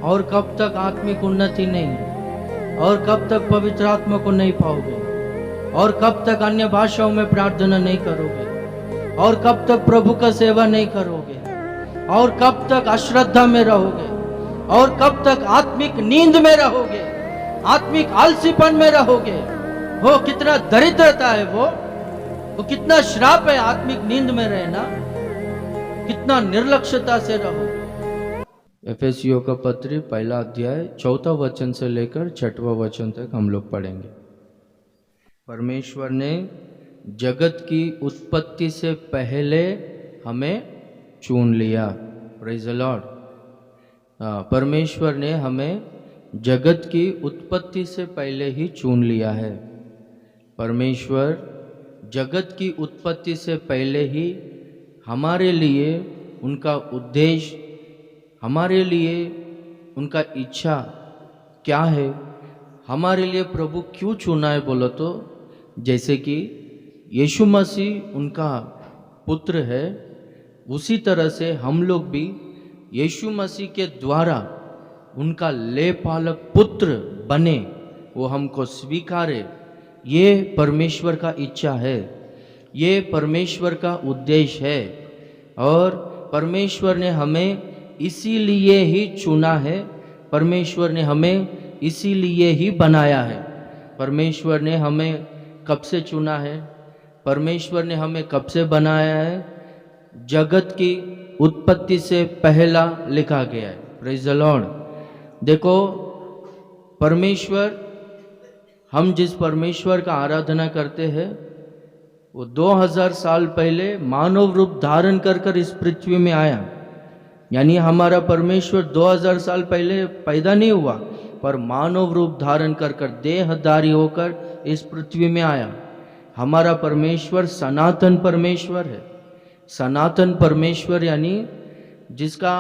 और कब तक आत्मिक उन्नति नहीं, और कब तक पवित्र आत्मा को नहीं पाओगे, और कब तक अन्य भाषाओं में प्रार्थना नहीं करोगे, और कब तक प्रभु का सेवा नहीं करोगे, और कब तक अश्रद्धा में रहोगे, और कब तक आत्मिक नींद में रहोगे, आत्मिक आलसीपन में रहोगे। वो कितना दरिद्रता है, वो कितना श्राप है आत्मिक नींद में रहना, कितना निर्लक्ष्यता से रहोगे। एफेसियों का पत्री पहला अध्याय 4 वचन से लेकर 6वां वचन तक हम लोग पढ़ेंगे। परमेश्वर ने जगत की उत्पत्ति से पहले हमें चुन लिया। Praise the Lord. परमेश्वर ने हमें जगत की उत्पत्ति से पहले ही चुन लिया है। परमेश्वर जगत की उत्पत्ति से पहले ही हमारे लिए उनका उद्देश्य, हमारे लिए उनका इच्छा क्या है, हमारे लिए प्रभु क्यों चुना है बोलो तो, जैसे कि यीशु मसीह उनका पुत्र है, उसी तरह से हम लोग भी यीशु मसीह के द्वारा उनका लेपालक पुत्र बने, वो हमको स्वीकारे। ये परमेश्वर का इच्छा है, ये परमेश्वर का उद्देश्य है, और परमेश्वर ने हमें इसीलिए ही चुना है, परमेश्वर ने हमें इसीलिए ही बनाया है। परमेश्वर ने हमें कब से चुना है, परमेश्वर ने हमें कब से बनाया है? जगत की उत्पत्ति से पहला लिखा गया है। Praise the Lord. देखो, परमेश्वर, हम जिस परमेश्वर का आराधना करते हैं, वो 2000 साल पहले मानव रूप धारण कर इस पृथ्वी में आया। यानी हमारा परमेश्वर 2000 साल पहले पैदा नहीं हुआ, पर मानव रूप धारण कर देहधारी होकर इस पृथ्वी में आया। हमारा परमेश्वर सनातन परमेश्वर है। सनातन परमेश्वर यानी जिसका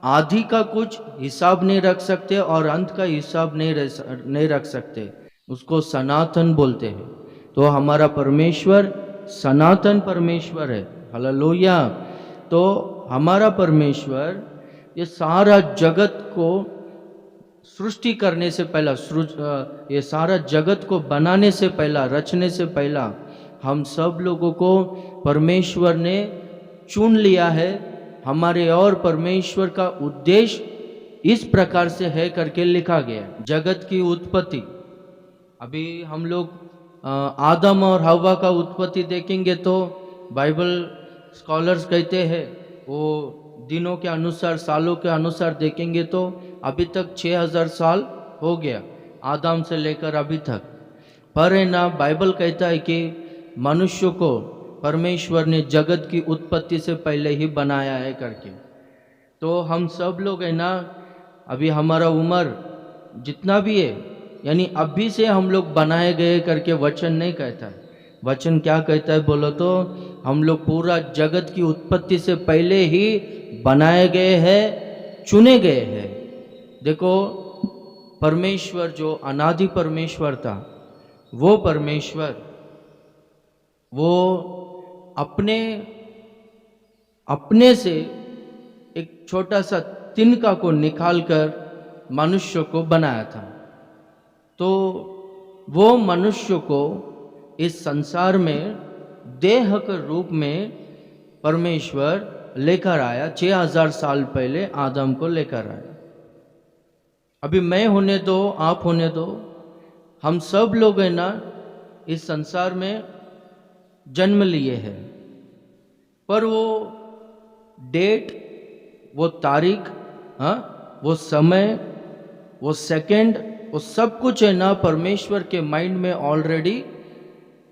आदि का कुछ हिसाब नहीं रख सकते और अंत का हिसाब नहीं रख सकते, उसको सनातन बोलते हैं। तो हमारा परमेश्वर सनातन परमेश्वर है। हालेलुया। तो हमारा परमेश्वर ये सारा जगत को सृष्टि करने से पहला, ये सारा जगत को बनाने से पहला, रचने से पहला हम सब लोगों को परमेश्वर ने चुन लिया है। हमारे और परमेश्वर का उद्देश्य इस प्रकार से है करके लिखा गया है। जगत की उत्पत्ति, अभी हम लोग आदम और हव्वा का उत्पत्ति देखेंगे तो बाइबल स्कॉलर्स कहते हैं, वो दिनों के अनुसार, सालों के अनुसार देखेंगे तो अभी तक 6000 साल हो गया आदम से लेकर अभी तक। पर है ना, बाइबल कहता है कि मनुष्य को परमेश्वर ने जगत की उत्पत्ति से पहले ही बनाया है करके। तो हम सब लोग है ना, अभी हमारा उम्र जितना भी है, यानी अभी से हम लोग बनाए गए करके वचन नहीं कहता है। वचन क्या कहता है बोलो तो, हम लोग पूरा जगत की उत्पत्ति से पहले ही बनाए गए हैं, चुने गए हैं। देखो, परमेश्वर जो अनादि परमेश्वर था, वो परमेश्वर वो अपने से एक छोटा सा तिनका को निकालकर मनुष्य को बनाया था। तो वो मनुष्य को इस संसार में देह के रूप में परमेश्वर लेकर आया। 6000 साल पहले आदम को लेकर आया। अभी मैं होने दो, आप होने दो, हम सब लोग है ना इस संसार में जन्म लिए हैं, पर वो डेट, वो तारीख, हाँ, वो समय, वो सेकंड, वो सब कुछ है ना परमेश्वर के माइंड में ऑलरेडी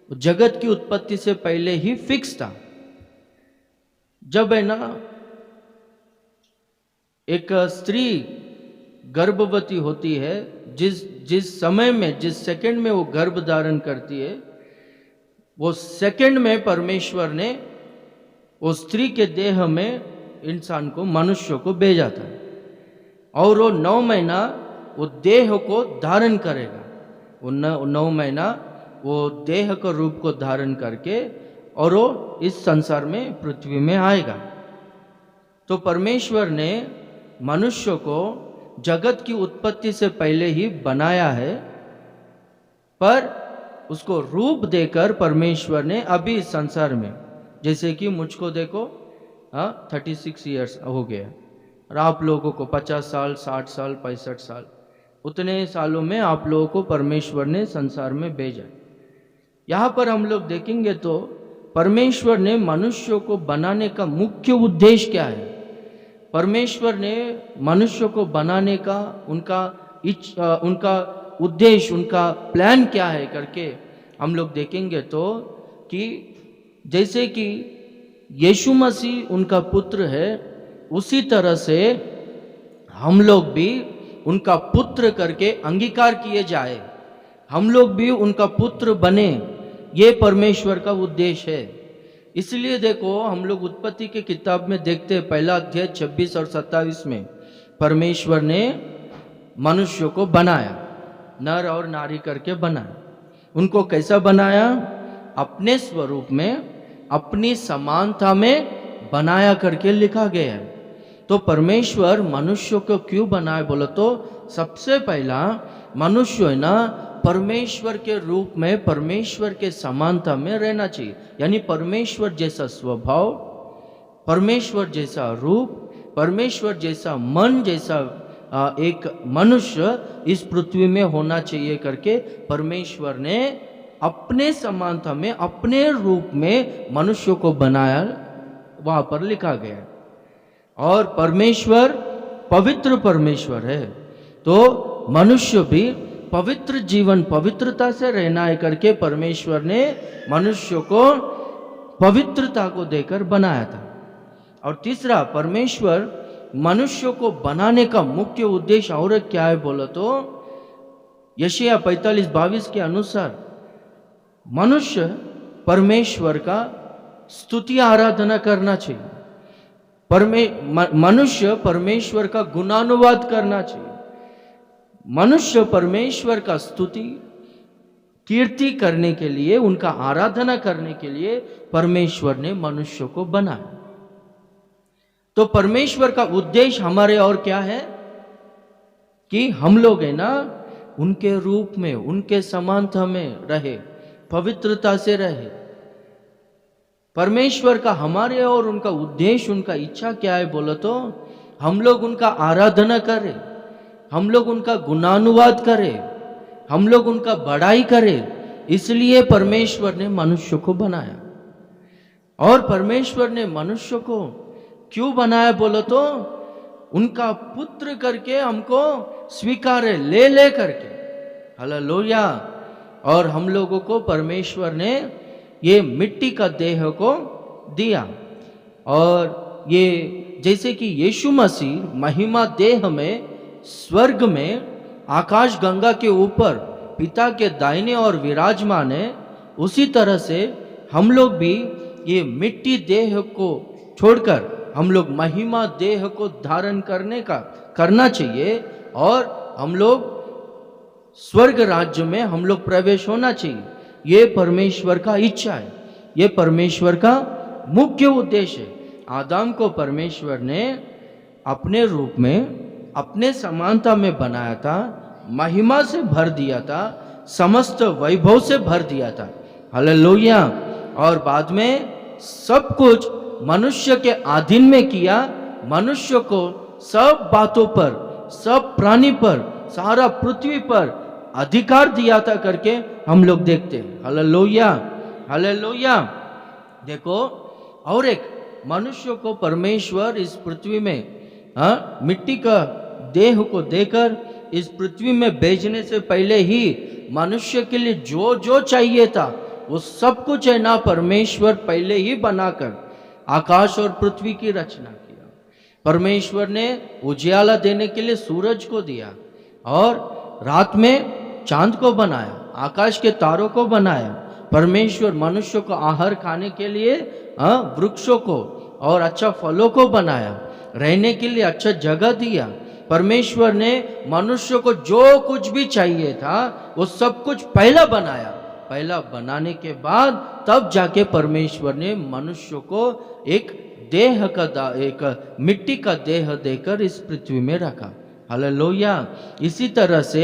जगत की उत्पत्ति से पहले ही फिक्स था। जब है ना एक स्त्री गर्भवती होती है, जिस समय में, जिस सेकंड में वो गर्भ धारण करती है, वो सेकंड में परमेश्वर ने वो स्त्री के देह में इंसान को, मनुष्य को भेजा था। और वो 9 महीना वो देह को धारण करेगा। वो 9 महीना वो देह का रूप को धारण करके और वो इस संसार में, पृथ्वी में आएगा। तो परमेश्वर ने मनुष्य को जगत की उत्पत्ति से पहले ही बनाया है, पर उसको रूप देकर परमेश्वर ने अभी इस संसार में, जैसे कि मुझको देखो 36 ईयर्स हो गया और आप लोगों को 50 साल, 60 साल, 65 साल, उतने सालों में आप लोगों को परमेश्वर ने संसार में भेजा। यहाँ पर हम लोग देखेंगे तो परमेश्वर ने मनुष्य को बनाने का मुख्य उद्देश्य क्या है, परमेश्वर ने मनुष्य को बनाने का उनका उद्देश्य, उनका प्लान क्या है करके हम लोग देखेंगे तो कि जैसे कि यीशु मसीह उनका पुत्र है, उसी तरह से हम लोग भी उनका पुत्र करके अंगीकार किए जाए, हम लोग भी उनका पुत्र बने, ये परमेश्वर का उद्देश्य है। इसलिए देखो हम लोग उत्पत्ति के किताब में देखते हैं, पहला अध्याय 26 और 27 में परमेश्वर ने मनुष्य को बनाया, नर और नारी करके बनाया। उनको कैसा बनाया? अपने स्वरूप में, अपनी समानता में बनाया करके लिखा गया है। तो परमेश्वर मनुष्य को क्यों बनाए बोलो तो सबसे पहला मनुष्य है ना परमेश्वर के रूप में, परमेश्वर के समानता में रहना चाहिए, यानी परमेश्वर जैसा स्वभाव, परमेश्वर जैसा रूप, परमेश्वर जैसा मन, जैसा एक मनुष्य इस पृथ्वी में होना चाहिए करके परमेश्वर ने अपने समानता में, अपने रूप में मनुष्य को बनाया, वहां पर लिखा गया। और परमेश्वर पवित्र परमेश्वर है, तो मनुष्य भी पवित्र जीवन, पवित्रता से रहना है करके परमेश्वर ने मनुष्य को पवित्रता को देकर बनाया था। और तीसरा, परमेश्वर मनुष्य को बनाने का मुख्य उद्देश्य और क्या है बोलो तो यशायाह 45:22 के अनुसार मनुष्य परमेश्वर का स्तुति आराधना करना चाहिए, मनुष्य परमेश्वर का गुणानुवाद करना चाहिए, मनुष्य परमेश्वर का स्तुति कीर्ति करने के लिए, उनका आराधना करने के लिए परमेश्वर ने मनुष्य को बनाया। तो परमेश्वर का उद्देश्य हमारे और क्या है कि हम लोग है ना उनके रूप में, उनके समानता में रहे, पवित्रता से रहे। परमेश्वर का हमारे और उनका उद्देश्य, उनका इच्छा क्या है बोलो तो हम लोग उनका आराधना करें, हम लोग उनका गुणानुवाद करें, हम लोग उनका बड़ाई करें। इसलिए परमेश्वर ने मनुष्य को बनाया। और परमेश्वर ने मनुष्य को क्यों बनाया बोलो तो उनका पुत्र करके हमको स्वीकारे, ले करके, हालेलुया। और हम लोगों को परमेश्वर ने ये मिट्टी का देह को दिया, और ये जैसे कि यीशु मसीह महिमा देह में स्वर्ग में आकाश गंगा के ऊपर पिता के दाहिने और विराजमान है, उसी तरह से हम लोग भी ये मिट्टी देह को छोड़कर हम लोग महिमा देह को धारण करना चाहिए, और हम लोग स्वर्ग राज्य में हम लोग प्रवेश होना चाहिए। ये परमेश्वर का इच्छा है, ये परमेश्वर का मुख्य उद्देश्य है। आदम को परमेश्वर ने अपने रूप में, अपने समानता में बनाया था, महिमा से भर दिया था, समस्त वैभव से भर दिया था, हालेलुया। और बाद में सब कुछ मनुष्य के अधीन में किया, मनुष्य को सब बातों पर, सब प्राणी पर, सारा पृथ्वी पर अधिकार दिया था करके हम लोग देखते हैं, हालेलुया, हालेलुया। देखो, और एक मनुष्य को परमेश्वर इस पृथ्वी में मिट्टी का देह को देकर इस पृथ्वी में भेजने से पहले ही मनुष्य के लिए जो जो चाहिए था वो सब कुछ है ना परमेश्वर पहले ही बनाकर आकाश और पृथ्वी की रचना किया। परमेश्वर ने उजियाला देने के लिए सूरज को दिया, और रात में चांद को बनाया, आकाश के तारों को बनाया। परमेश्वर मनुष्य को आहार खाने के लिए वृक्षों को और अच्छा फलों को बनाया, रहने के लिए अच्छा जगह दिया। परमेश्वर ने मनुष्य को जो कुछ भी चाहिए था वो सब कुछ पहला बनाया, पहला बनाने के बाद तब जाके परमेश्वर ने मनुष्य को एक देह का एक मिट्टी का देह देकर इस पृथ्वी में रखा, हालेलुया। इसी तरह से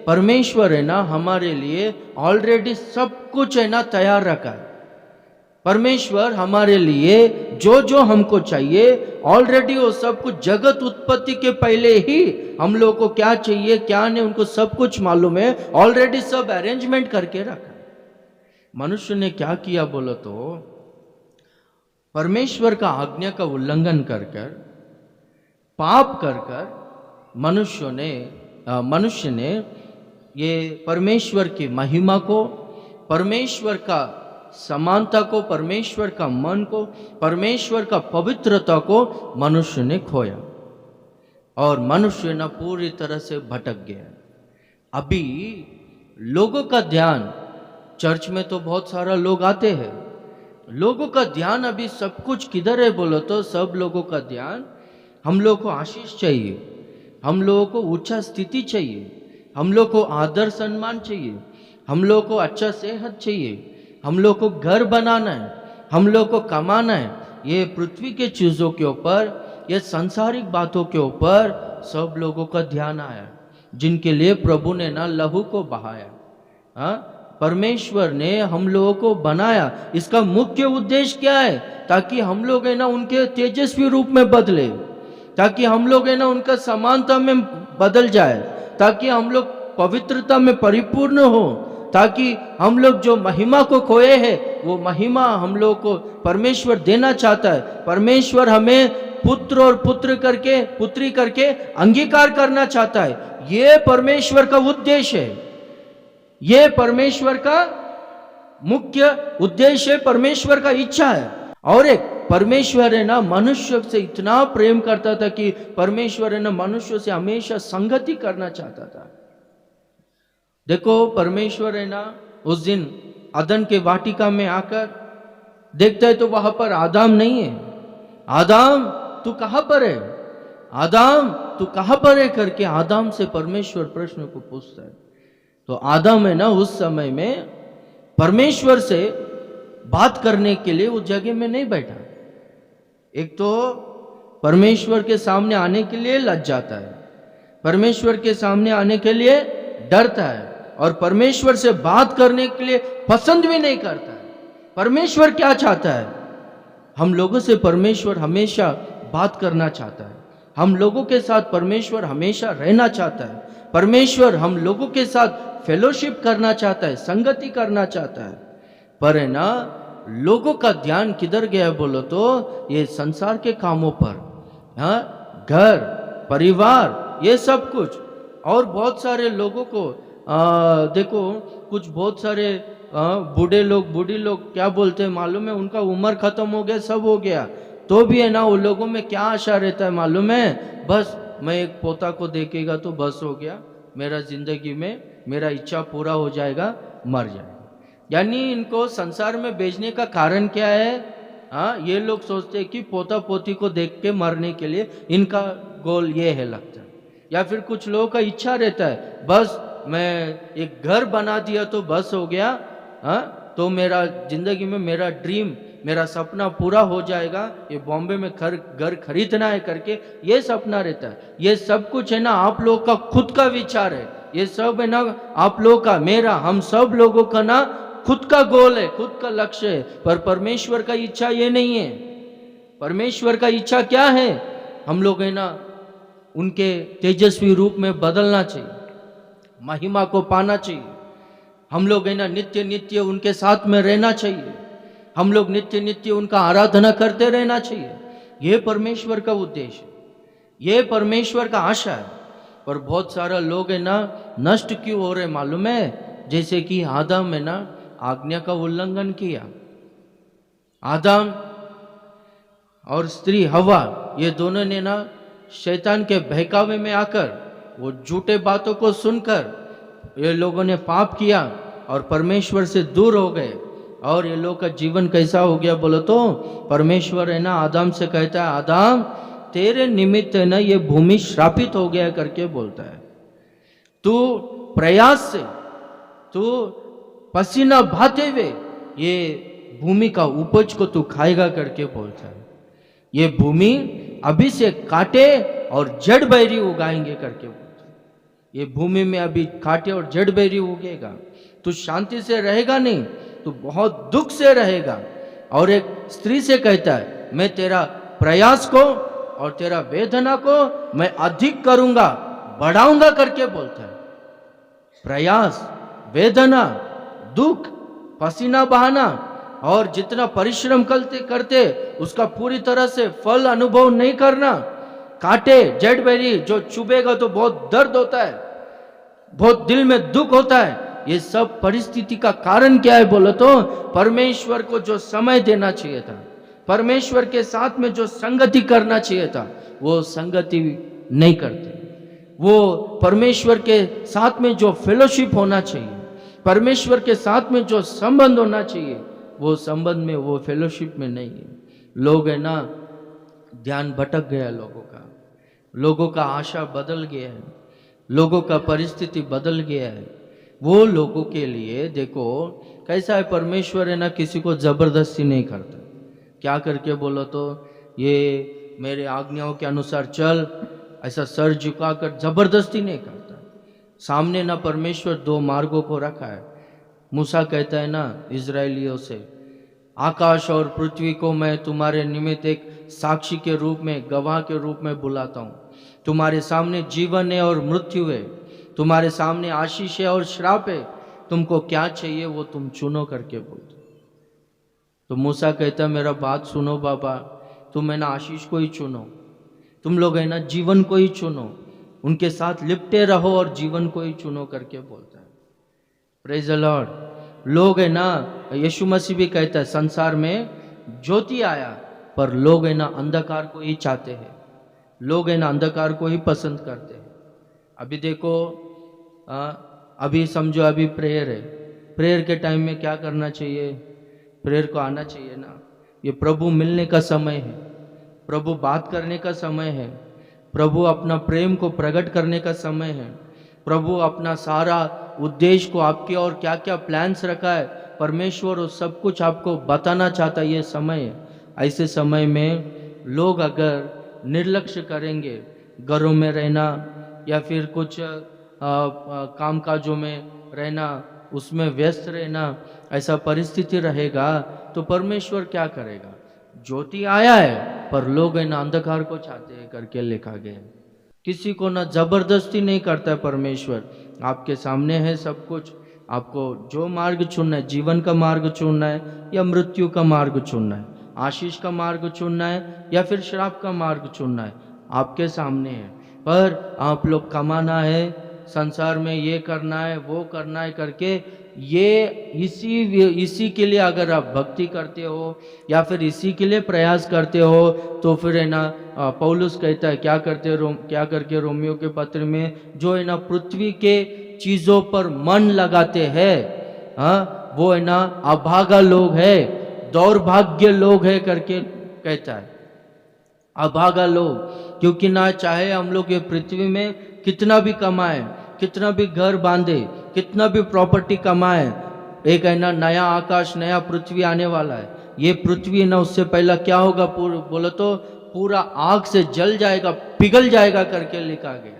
परमेश्वर है ना हमारे लिए ऑलरेडी सब कुछ है ना तैयार रखा है। परमेश्वर हमारे लिए जो जो हमको चाहिए ऑलरेडी वो सब कुछ जगत उत्पत्ति के पहले ही हम लोग को क्या चाहिए क्या नहीं उनको सब कुछ मालूम है, ऑलरेडी सब अरेंजमेंट करके रखा है। मनुष्य ने क्या किया बोलो तो परमेश्वर का आज्ञा का उल्लंघन कर कर पाप कर कर मनुष्य ने ये परमेश्वर की महिमा को, परमेश्वर का समानता को, परमेश्वर का मन को, परमेश्वर का पवित्रता को मनुष्य ने खोया और मनुष्य न पूरी तरह से भटक गया। अभी लोगों का ध्यान, चर्च में तो बहुत सारा लोग आते हैं, लोगों का ध्यान अभी सब कुछ किधर है बोलो तो सब लोगों का ध्यान हम लोग को आशीष चाहिए, हम लोगों को ऊंचा स्थिति चाहिए, हम लोग को आदर सम्मान चाहिए, हम लोग को अच्छा सेहत चाहिए, हम लोग को घर बनाना है, हम लोग को कमाना है। ये पृथ्वी के चीज़ों के ऊपर, ये सांसारिक बातों के ऊपर सब लोगों का ध्यान आया, जिनके लिए प्रभु ने ना लहू को बहाया। हाँ, परमेश्वर ने हम लोगों को बनाया, इसका मुख्य उद्देश्य क्या है? ताकि हम लोग है ना उनके तेजस्वी रूप में बदले, ताकि हम लोग है ना उनका समानता में बदल जाए, ताकि हम लोग पवित्रता में परिपूर्ण हो, ताकि हम लोग जो महिमा को खोए हैं वो महिमा हम लोग को परमेश्वर देना चाहता है। परमेश्वर हमें पुत्र और पुत्री करके अंगीकार करना चाहता है। ये परमेश्वर का उद्देश्य है, ये परमेश्वर का मुख्य उद्देश्य है, परमेश्वर का इच्छा है। और एक परमेश्वर है ना मनुष्य से इतना प्रेम करता था कि परमेश्वर है ना मनुष्य से हमेशा संगति करना चाहता था। देखो परमेश्वर है ना उस दिन अदन के वाटिका में आकर देखता है तो वहां पर आदाम नहीं है। आदाम तू कहां पर है, आदाम तू कहां पर है करके आदाम से परमेश्वर प्रश्न को पूछता है। तो आदाम है ना उस समय में परमेश्वर से बात करने के लिए उस जगह में नहीं बैठा। एक तो परमेश्वर के सामने आने के लिए लज जाता है, परमेश्वर के सामने आने के लिए डरता है और परमेश्वर से बात करने के लिए पसंद भी नहीं करता है। परमेश्वर क्या चाहता है? हम लोगों से परमेश्वर हमेशा बात करना चाहता है, हम लोगों के साथ परमेश्वर हमेशा रहना चाहता है, परमेश्वर हम लोगों के साथ फेलोशिप करना चाहता है, संगति करना चाहता है। पर है ना लोगों का ध्यान किधर गया बोलो तो ये संसार के कामों पर, हाँ, घर परिवार ये सब कुछ। और बहुत सारे लोगों को देखो कुछ बहुत सारे बूढ़ी लोग क्या बोलते हैं मालूम है? उनका उम्र खत्म हो गया, सब हो गया, तो भी है ना उन लोगों में क्या आशा रहता है मालूम है? बस मैं एक पोता को देखेगा तो बस हो गया, मेरा जिंदगी में मेरा इच्छा पूरा हो जाएगा, मर जाएगा। यानी इनको संसार में भेजने का कारण क्या है? हाँ, ये लोग सोचते हैं कि पोता पोती को देख के मरने के लिए इनका गोल ये है लगता है। या फिर कुछ लोगों का इच्छा रहता है बस मैं एक घर बना दिया तो बस हो गया, हाँ, तो मेरा जिंदगी में मेरा ड्रीम, मेरा सपना पूरा हो जाएगा, ये बॉम्बे में घर खरीदना है करके ये सपना रहता है। ये सब कुछ है ना आप लोग का खुद का विचार है, ये सब है ना आप लोग का, मेरा, हम सब लोगों का ना खुद का गोल है, खुद का लक्ष्य है। पर परमेश्वर का इच्छा ये नहीं है। परमेश्वर का इच्छा क्या है? हम लोग है ना उनके तेजस्वी रूप में बदलना चाहिए, महिमा को पाना चाहिए। हम लोग है ना नित्य नित्य उनके साथ में रहना चाहिए, हम लोग नित्य नित्य उनका आराधना करते रहना चाहिए। ये परमेश्वर का उद्देश्य, ये परमेश्वर का आशा है। पर बहुत सारा लोग है ना नष्ट क्यों हो रहे मालूम है? जैसे कि आदम है ना आज्ञा का उल्लंघन किया, आदम और स्त्री हवा ये दोनों ने ना शैतान के बहकावे में आकर वो झूठे बातों को सुनकर ये लोगों ने पाप किया और परमेश्वर से दूर हो गए। और ये लोग का जीवन कैसा हो गया बोलो तो परमेश्वर है ना आदम से कहता है, आदम तेरे निमित्त है ना ये भूमि श्रापित हो गया करके बोलता है। तू प्रयास से, तू पसीना बहाते हुए ये भूमि का उपज को तू खाएगा करके बोलता है। ये भूमि अभी से काटे और जड़ बैरी उगाएंगे करके बोलते। ये भूमि में अभी कांटे और जड़ बैरी उगेगा, तू शांति से रहेगा नहीं, तू बहुत दुख से रहेगा। और एक स्त्री से कहता है, मैं तेरा प्रयास को और तेरा वेदना को मैं अधिक करूंगा, बढ़ाऊंगा करके बोलता है। प्रयास, वेदना, दुख, पसीना बहाना और जितना परिश्रम करते उसका पूरी तरह से फल अनुभव नहीं करना, कांटे जड़ बैरी जो चुभेगा तो बहुत दर्द होता है, बहुत दिल में दुख होता है। ये सब परिस्थिति का कारण क्या है बोलो तो परमेश्वर को जो समय देना चाहिए था, परमेश्वर के साथ में जो संगति करना चाहिए था, वो संगति नहीं करते। वो परमेश्वर के साथ में जो फेलोशिप होना चाहिए, परमेश्वर के साथ में जो संबंध होना चाहिए, वो संबंध में, वो फेलोशिप में नहीं है। लोग है ना, ध्यान भटक गया लोगों का आशा बदल गया है, लोगों का परिस्थिति बदल गया है। वो लोगों के लिए देखो कैसा है, परमेश्वर है ना किसी को जबरदस्ती नहीं करता। क्या करके बोलो तो ये मेरे आज्ञाओं के अनुसार चल, ऐसा सर झुकाकर जबरदस्ती नहीं करता। सामने ना परमेश्वर दो मार्गों को रखा है। मूसा कहता है ना इजरायलियों से, आकाश और पृथ्वी को मैं तुम्हारे निमित्त एक साक्षी के रूप में, गवाह के रूप में बुलाता हूँ। तुम्हारे सामने जीवन है और मृत्यु है, तुम्हारे सामने आशीष है और श्राप है, तुमको क्या चाहिए वो तुम चुनो करके बोलते। तो मूसा कहता, मेरा बात सुनो बाबा, तुम है ना आशीष को ही चुनो, तुम लोग है ना जीवन को ही चुनो, उनके साथ लिपटे रहो और जीवन को ही चुनो करके बोलता है। Praise the Lord. लोग है ना, यीशु मसीह भी कहता है संसार में ज्योति आया, पर लोग है ना अंधकार को ही चाहते हैं, लोग है ना अंधकार को ही पसंद करते हैं। अभी देखो अभी समझो अभी प्रेयर है, प्रेयर के टाइम में क्या करना चाहिए, प्रेयर को आना चाहिए ना। ये प्रभु मिलने का समय है, प्रभु बात करने का समय है, प्रभु अपना प्रेम को प्रकट करने का समय है, प्रभु अपना सारा उद्देश्य को आपके और क्या क्या प्लान्स रखा है परमेश्वर वो सब कुछ आपको बताना चाहता है। ये समय है। ऐसे समय में लोग अगर निर्लक्ष्य करेंगे, घरों में रहना या फिर कुछ काम काजों में रहना, उसमें व्यस्त रहना, ऐसा परिस्थिति रहेगा तो परमेश्वर क्या करेगा। ज्योति आया है पर लोग है ना अंधकार को चाहते हैं करके लिखा गया है। किसी को ना जबरदस्ती नहीं करता है परमेश्वर, आपके सामने है सब कुछ। आपको जो मार्ग चुनना है, जीवन का मार्ग चुनना है या मृत्यु का मार्ग चुनना है, आशीष का मार्ग चुनना है या फिर श्राप का मार्ग चुनना है, आपके सामने है। पर आप लोग कमाना है, संसार में ये करना है वो करना है करके, ये इसी के लिए अगर आप भक्ति करते हो या फिर इसी के लिए प्रयास करते हो तो फिर है ना पौलुस कहता है क्या करके रोमियो के पत्र में, जो है ना पृथ्वी के चीज़ों पर मन लगाते हैं, वो है ना अभागा लोग है, दौर्भाग्य लोग है करके कहता है। अभागा लोग, क्योंकि ना चाहे हम लोग ये पृथ्वी में कितना भी कमाए, कितना भी घर बांधे, कितना भी प्रॉपर्टी कमाए, एक है ना नया आकाश नया पृथ्वी आने वाला है। ये पृथ्वी ना उससे पहला क्या होगा बोलो तो पूरा आग से जल जाएगा, पिघल जाएगा करके लिखा गया।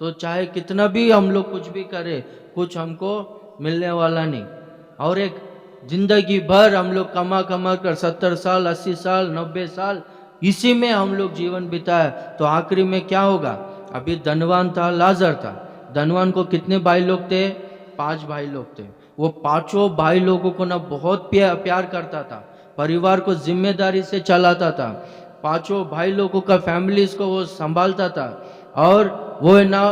तो चाहे कितना भी हम लोग कुछ भी करें, कुछ हमको मिलने वाला नहीं। और एक जिंदगी भर हम लोग कमा कर 70 साल 80 साल 90 साल इसी में हम लोग जीवन बिताए तो आखिरी में क्या होगा। अभी धनवान था, लाजर था, धनवान को कितने भाई लोग थे, 5 भाई लोग थे। वो 5 भाई लोगों को ना बहुत प्यार करता था, परिवार को जिम्मेदारी से चलाता था, 5 भाई लोगों का फैमिलीज को वो संभालता था। और वो है ना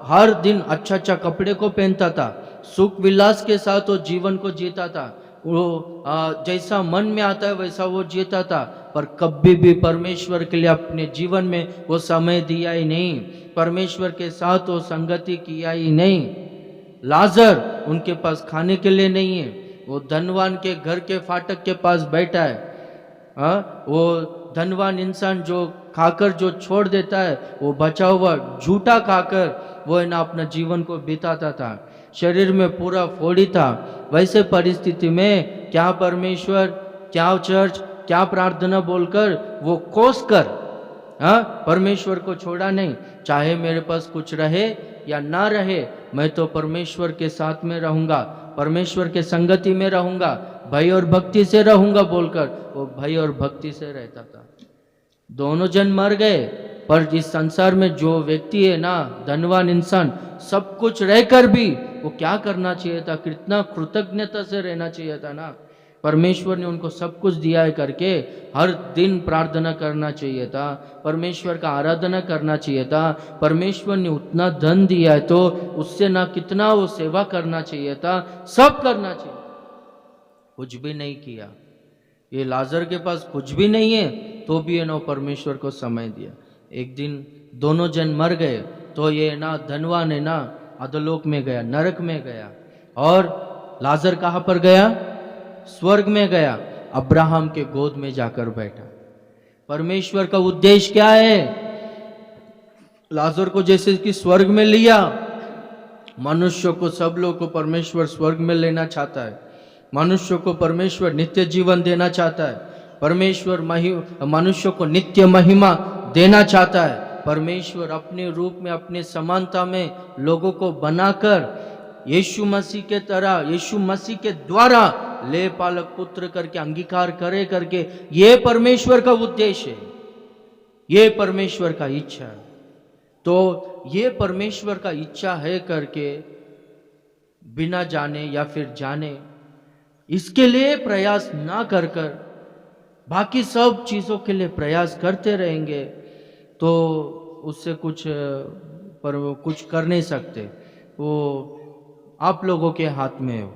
हर दिन अच्छा कपड़े को पहनता था, सुख विलास के साथ वो जीवन को जीता था। वो जैसा मन में आता है वैसा वो जीता था, पर कभी भी परमेश्वर के लिए अपने जीवन में वो समय दिया ही नहीं, परमेश्वर के साथ वो संगति किया ही नहीं। लाजर उनके पास खाने के लिए नहीं है, वो धनवान के घर के फाटक के पास बैठा है। वो धनवान इंसान जो खाकर जो छोड़ देता है, वो बचा हुआ झूठा खाकर वो है ना अपना जीवन को बिताता था, शरीर में पूरा फोड़ी था। वैसे परिस्थिति में क्या परमेश्वर, क्या चर्च, क्या प्रार्थना बोलकर वो कोस कर हाँ, परमेश्वर को छोड़ा नहीं। चाहे मेरे पास कुछ रहे या ना रहे, मैं तो परमेश्वर के साथ में रहूंगा, परमेश्वर के संगति में रहूंगा, भय और भक्ति से रहूंगा बोलकर वो भय और भक्ति से रहता था। दोनों जन मर गए, पर इस संसार में जो व्यक्ति है ना, धनवान इंसान, सब कुछ रहकर भी वो क्या करना चाहिए था, कितना कृतज्ञता से रहना चाहिए था ना। परमेश्वर ने उनको सब कुछ दिया है करके हर दिन प्रार्थना करना चाहिए था, परमेश्वर का आराधना करना चाहिए था। परमेश्वर ने उतना धन दिया है तो उससे ना कितना वो सेवा करना चाहिए था, सब करना चाहिए, कुछ भी नहीं किया। ये लाजर के पास कुछ भी नहीं है तो भी ये ना परमेश्वर को समय दिया। एक दिन दोनों जन मर गए तो ये ना धनवान है ना अधोलोक में गया, नरक में गया, और लाजर कहाँ पर गया, स्वर्ग में गया, अब्राहम के गोद में जाकर बैठा। परमेश्वर का उद्देश्य क्या है, लाजर को जैसे कि स्वर्ग में लिया, मनुष्य को, सब लोग को परमेश्वर स्वर्ग में लेना चाहता है। मनुष्य को परमेश्वर नित्य जीवन देना चाहता है, परमेश्वर मनुष्य को नित्य महिमा देना चाहता है। परमेश्वर अपने रूप में, अपने समानता में लोगों को बनाकर यीशु मसीह के तरह, यीशु मसीह के द्वारा ले पालक पुत्र करके अंगीकार करे करके, ये परमेश्वर का उद्देश्य है, ये परमेश्वर का इच्छा है। तो ये परमेश्वर का इच्छा है करके बिना जाने या फिर जाने इसके लिए प्रयास ना कर कर बाकी सब चीज़ों के लिए प्रयास करते रहेंगे तो उससे कुछ कर नहीं सकते। वो आप लोगों के हाथ में है।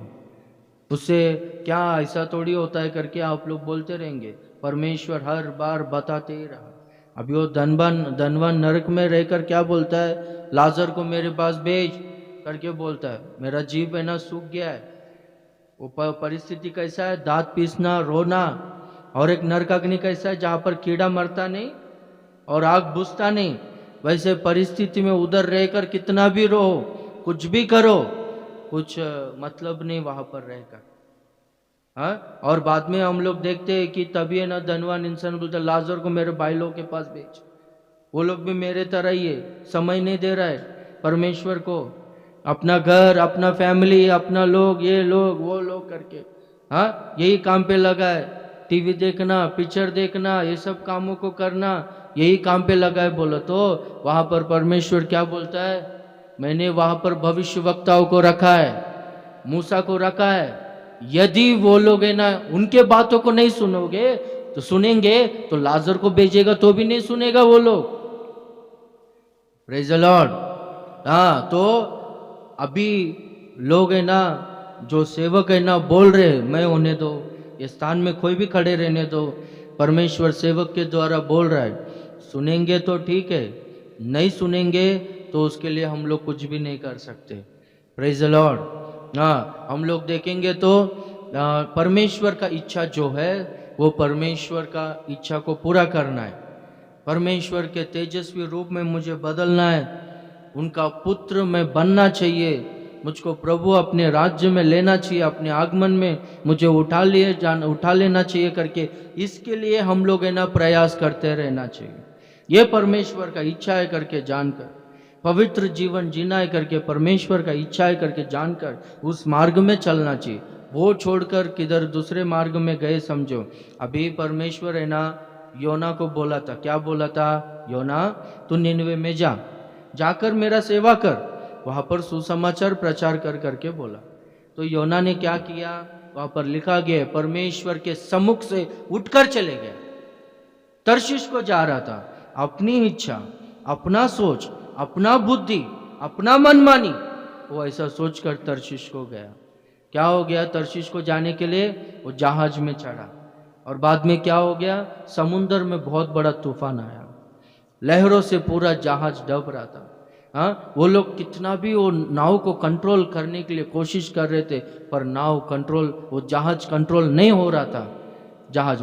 उससे क्या ऐसा थोड़ी होता है करके आप लोग बोलते रहेंगे। परमेश्वर हर बार बताते ही रहा। अभी वो धनवान नरक में रहकर क्या बोलता है, लाजर को मेरे पास भेज करके बोलता है, मेरा जीव है ना सूख गया है। वो परिस्थिति कैसा है, दांत पीसना, रोना। और एक नरक अग्नि कैसा है, जहाँ पर कीड़ा मरता नहीं और आग बुझता नहीं। वैसे परिस्थिति में उधर रहकर कितना भी रहो, कुछ भी करो, कुछ मतलब नहीं वहां पर रहकर। हाँ, और बाद में हम लोग देखते हैं कि तभी है ना धनवान इंसान बोलता, लाजर को मेरे भाई लोग के पास भेज। वो लोग भी मेरे तरह ही है, समय नहीं दे रहा है परमेश्वर को, अपना घर, अपना फैमिली, अपना लोग, ये लोग वो लोग करके, हाँ, यही काम पे लगा है। टीवी देखना, पिक्चर देखना, ये सब कामों को करना, यही काम पे लगा है। बोलो तो वहां पर परमेश्वर क्या बोलता है, मैंने वहां पर भविष्य वक्ताओं को रखा है, मूसा को रखा है। यदि वो लोग है ना उनके बातों को नहीं सुनोगे तो सुनेंगे तो लाजर को भेजेगा तो भी नहीं सुनेगा वो लोग। Praise the Lord. हाँ, तो अभी लोग है ना, जो सेवक है ना बोल रहे मैं होने दो, ये स्थान में कोई भी खड़े रहने दो, परमेश्वर सेवक के द्वारा बोल रहा है। सुनेंगे तो ठीक है, नहीं सुनेंगे तो उसके लिए हम लोग कुछ भी नहीं कर सकते। Praise the Lord. हाँ, हम लोग देखेंगे तो परमेश्वर का इच्छा जो है वो परमेश्वर का इच्छा को पूरा करना है। परमेश्वर के तेजस्वी रूप में मुझे बदलना है, उनका पुत्र मैं बनना चाहिए, मुझको प्रभु अपने राज्य में लेना चाहिए, अपने आगमन में मुझे उठा लेना चाहिए करके, इसके लिए हम लोग है ना प्रयास करते रहना चाहिए। ये परमेश्वर का इच्छा है करके जानकर, पवित्र जीवन जीना है करके परमेश्वर का इच्छा है करके जानकर उस मार्ग में चलना चाहिए। वो छोड़कर किधर दूसरे मार्ग में गए समझो। अभी परमेश्वर है ना योना को बोला था, क्या बोला था, योना तू निनवे में जाकर मेरा सेवा कर, वहां पर सुसमाचार प्रचार कर करके बोला। तो योना ने क्या किया, वहां पर लिखा गया परमेश्वर के सम्मुख से उठकर चले गया। तर्शीश को जा रहा था, अपनी इच्छा, अपना सोच, अपना बुद्धि, अपना मनमानी, वो ऐसा सोचकर तर्शीश को गया। क्या हो गया, तर्शीश को जाने के लिए वो जहाज में चढ़ा और बाद में क्या हो गया, समुद्र में बहुत बड़ा तूफान आया, लहरों से पूरा जहाज डूब रहा था। हाँ, वो लोग कितना भी वो नाव को कंट्रोल करने के लिए कोशिश कर रहे थे, पर नाव कंट्रोल, वो जहाज कंट्रोल नहीं हो रहा था। जहाज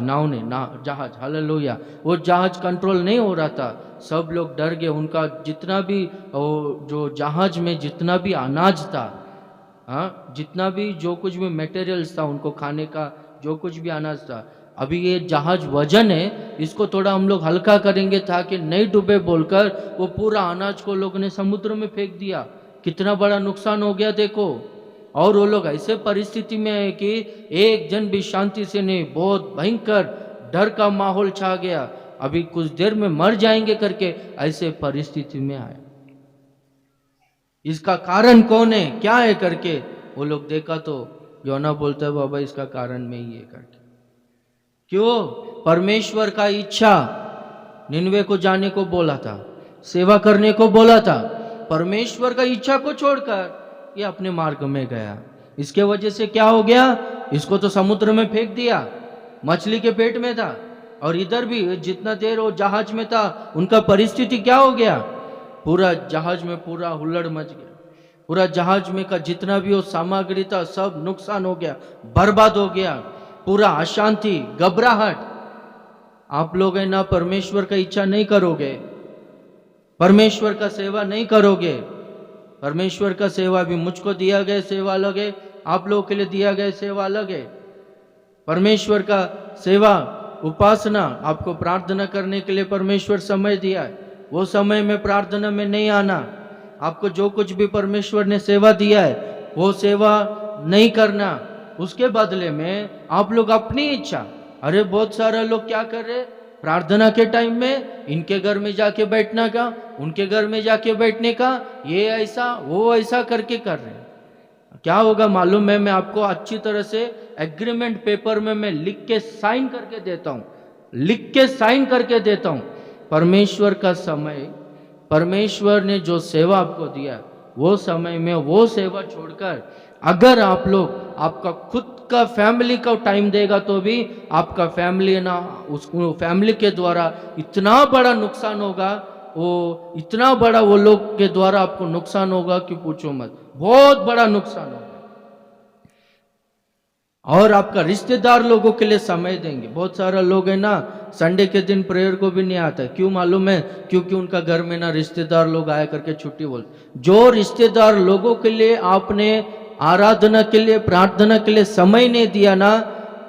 हालेलुया, वो जहाज कंट्रोल नहीं हो रहा था। सब लोग डर गए। उनका जितना भी जो जहाज में जितना भी अनाज था, हाँ, जितना भी जो कुछ भी मटेरियल्स था, उनको खाने का जो कुछ भी अनाज था, अभी ये जहाज वजन है, इसको थोड़ा हम लोग हल्का करेंगे ताकि नहीं डूबे बोलकर वो पूरा अनाज को लोगों ने समुद्र में फेंक दिया। कितना बड़ा नुकसान हो गया देखो। और वो लोग ऐसे परिस्थिति में है कि एक जन भी शांति से नहीं, बहुत भयंकर डर का माहौल छा गया, अभी कुछ देर में मर जाएंगे करके ऐसे परिस्थिति में आए। इसका कारण कौन है, क्या है करके वो लोग देखा तो योना बोलता है बाबा इसका कारण मैं ही है करके। क्यों? परमेश्वर का इच्छा निन्वे को जाने को बोला था, सेवा करने को बोला था, परमेश्वर का इच्छा को छोड़कर ये अपने मार्ग में गया। इसके वजह से क्या हो गया, इसको तो समुद्र में फेंक दिया, मछली के पेट में था, और इधर भी जितना देर वो जहाज में था उनका परिस्थिति क्या हो गया, पूरा जहाज में पूरा हुल्लड़ मच गया। पूरा जहाज में का जितना भी वो सामग्री था सब नुकसान हो गया, बर्बाद हो गया, पूरा अशांति, घबराहट। आप लोग है ना परमेश्वर का इच्छा नहीं करोगे, परमेश्वर का सेवा नहीं करोगे। परमेश्वर का सेवा भी मुझको दिया गया सेवा अलग है, आप लोगों के लिए दिया गया सेवा अलग है। परमेश्वर का सेवा उपासना, आपको प्रार्थना करने के लिए परमेश्वर समय दिया है, वो समय में प्रार्थना में नहीं आना, आपको जो कुछ भी परमेश्वर ने सेवा दिया है वो सेवा नहीं करना, उसके बदले में आप लोग अपनी इच्छा। अरे बहुत सारा लोग क्या कर रहे, प्रार्थना के टाइम में इनके घर में जाके बैठना का, उनके घर में जाके बैठने का, ये ऐसा वो ऐसा करके कर रहे हैं। क्या होगा मालूम है, मैं आपको अच्छी तरह से एग्रीमेंट पेपर में मैं लिख के साइन करके देता हूं, लिख के साइन करके देता हूं। परमेश्वर का समय, परमेश्वर ने जो सेवा आपको दिया वो समय में वो सेवा छोड़कर अगर आप लोग आपका खुद का फैमिली का टाइम देगा तो भी आपका फैमिली ना, उस फैमिली के द्वारा इतना बड़ा नुकसान होगा, वो इतना बड़ा वो लोग के द्वारा आपको नुकसान होगा कि पूछो मत, बहुत बड़ा नुकसान होगा। और आपका रिश्तेदार लोगों के लिए समय देंगे। बहुत सारा लोग है ना संडे के दिन प्रेयर को भी नहीं आता है, क्यों मालूम है, क्योंकि उनका घर में ना रिश्तेदार लोग आया करके छुट्टी बोल। जो रिश्तेदार लोगों के लिए आपने आराधना के लिए प्रार्थना के लिए समय नहीं दिया ना,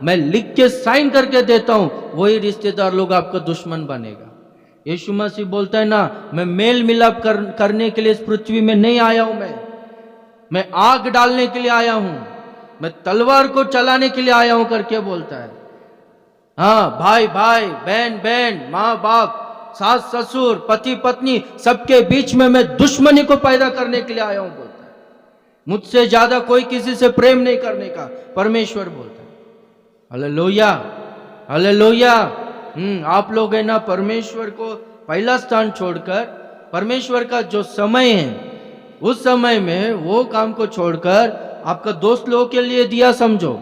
मैं लिख के साइन करके देता हूं, वही रिश्तेदार लोग आपका दुश्मन बनेगा। यीशु मसीह बोलता है ना, मैं मेल मिलाप करने के लिए इस पृथ्वी में नहीं आया हूं, मैं आग डालने के लिए आया हूं, मैं तलवार को चलाने के लिए आया हूं करके बोलता है। हाँ, भाई भाई, बहन बहन, माँ बाप, सास ससुर, पति पत्नी, सबके बीच में मैं दुश्मनी को पैदा करने के लिए आया हूं बोलता है। मुझसे ज्यादा कोई किसी से प्रेम नहीं करने का परमेश्वर बोलता है। Hallelujah, hallelujah. आप लोग है ना परमेश्वर को पहला स्थान छोड़कर, परमेश्वर का जो समय है उस समय में वो काम को छोड़कर आपका दोस्त लोगों के लिए दिया समझो,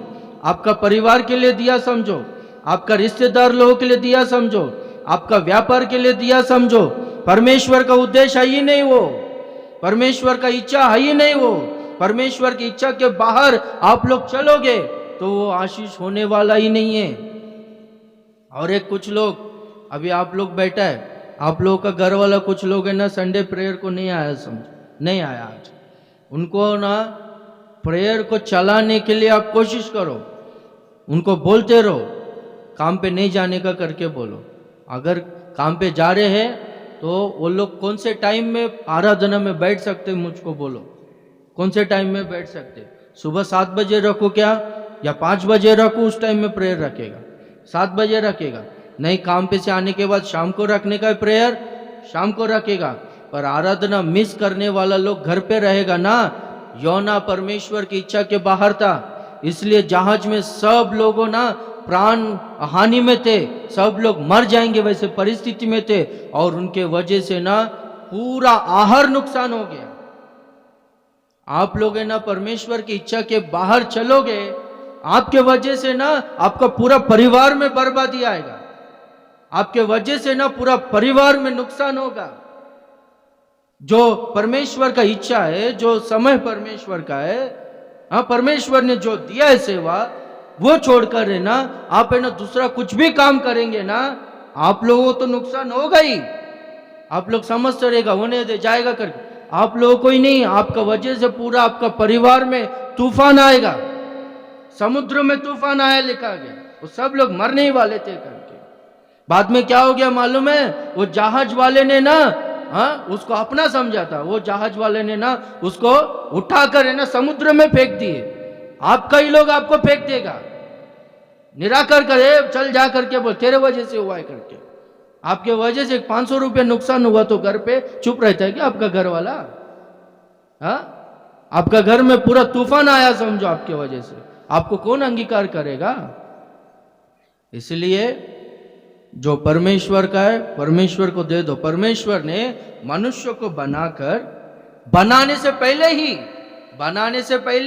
आपका परिवार के लिए दिया समझो, आपका रिश्तेदार लोगों के लिए दिया समझो, आपका व्यापार के लिए दिया समझो। परमेश्वर का उद्देश्य है ही नहीं वो, परमेश्वर का इच्छा है ही नहीं वो। परमेश्वर की इच्छा के बाहर आप लोग चलोगे तो वो आशीष होने वाला ही नहीं है। और एक कुछ लोग, अभी आप लोग बैठा है, आप लोगों का घर वाला कुछ लोग है ना संडे प्रेयर को नहीं आया, समझो नहीं आया आज, उनको ना प्रेयर को चलाने के लिए आप कोशिश करो, उनको बोलते रहो काम पे नहीं जाने का करके बोलो। अगर काम पे जा रहे हैं तो वो लोग कौन से टाइम में आराधना में बैठ सकते, मुझको बोलो कौन से टाइम में बैठ सकते। सुबह 7 बजे रखो क्या, या 5 बजे रखो, उस टाइम में प्रेयर रखेगा, 7 बजे रखेगा। नहीं, काम पे से आने के बाद शाम को रखने का प्रेयर शाम को रखेगा, पर आराधना मिस करने वाला लोग घर पे रहेगा ना। योना परमेश्वर की इच्छा के बाहर था, इसलिए जहाज में सब लोगों ना प्राण हानि में थे, सब लोग मर जाएंगे वैसे परिस्थिति में थे, और उनके वजह से ना पूरा आहार नुकसान हो गया। आप लोग है ना परमेश्वर की इच्छा के बाहर चलोगे, आपके वजह से ना आपका पूरा परिवार में बर्बादी आएगा, आपके वजह से ना पूरा परिवार में नुकसान होगा। जो परमेश्वर का इच्छा है, जो समय परमेश्वर का है, हाँ परमेश्वर ने जो दिया है सेवा, वो छोड़कर है ना आप है ना दूसरा कुछ भी काम करेंगे ना, आप लोगों को तो नुकसान होगा ही। आप लोग समझते रहेगा होने दे जाएगा करके, आप लोगों को ही नहीं, आपका वजह से पूरा आपका परिवार में तूफान आएगा। समुद्र में तूफान आया लिखा गया, वो सब लोग मरने ही वाले थे करके। बाद में क्या हो गया मालूम है? वो जहाज वाले ने ना उसको अपना समझा था। वो जहाज वाले ने ना उसको उठाकर है ना समुद्र में फेंक दिए। आपका ही लोग आपको फेंक देगा, निराकर करे, चल जा करके बोल तेरे वजह से हुआ है करके। आपके वजह से 500 रुपये नुकसान हुआ तो घर पे चुप रहता है क्या आपका घर वाला? आपका घर में पूरा तूफान आया समझो आपके वजह से, आपको कौन अंगीकार करेगा? इसलिए जो परमेश्वर का है परमेश्वर को दे दो। परमेश्वर ने मनुष्य को बनाकर बनाने से पहले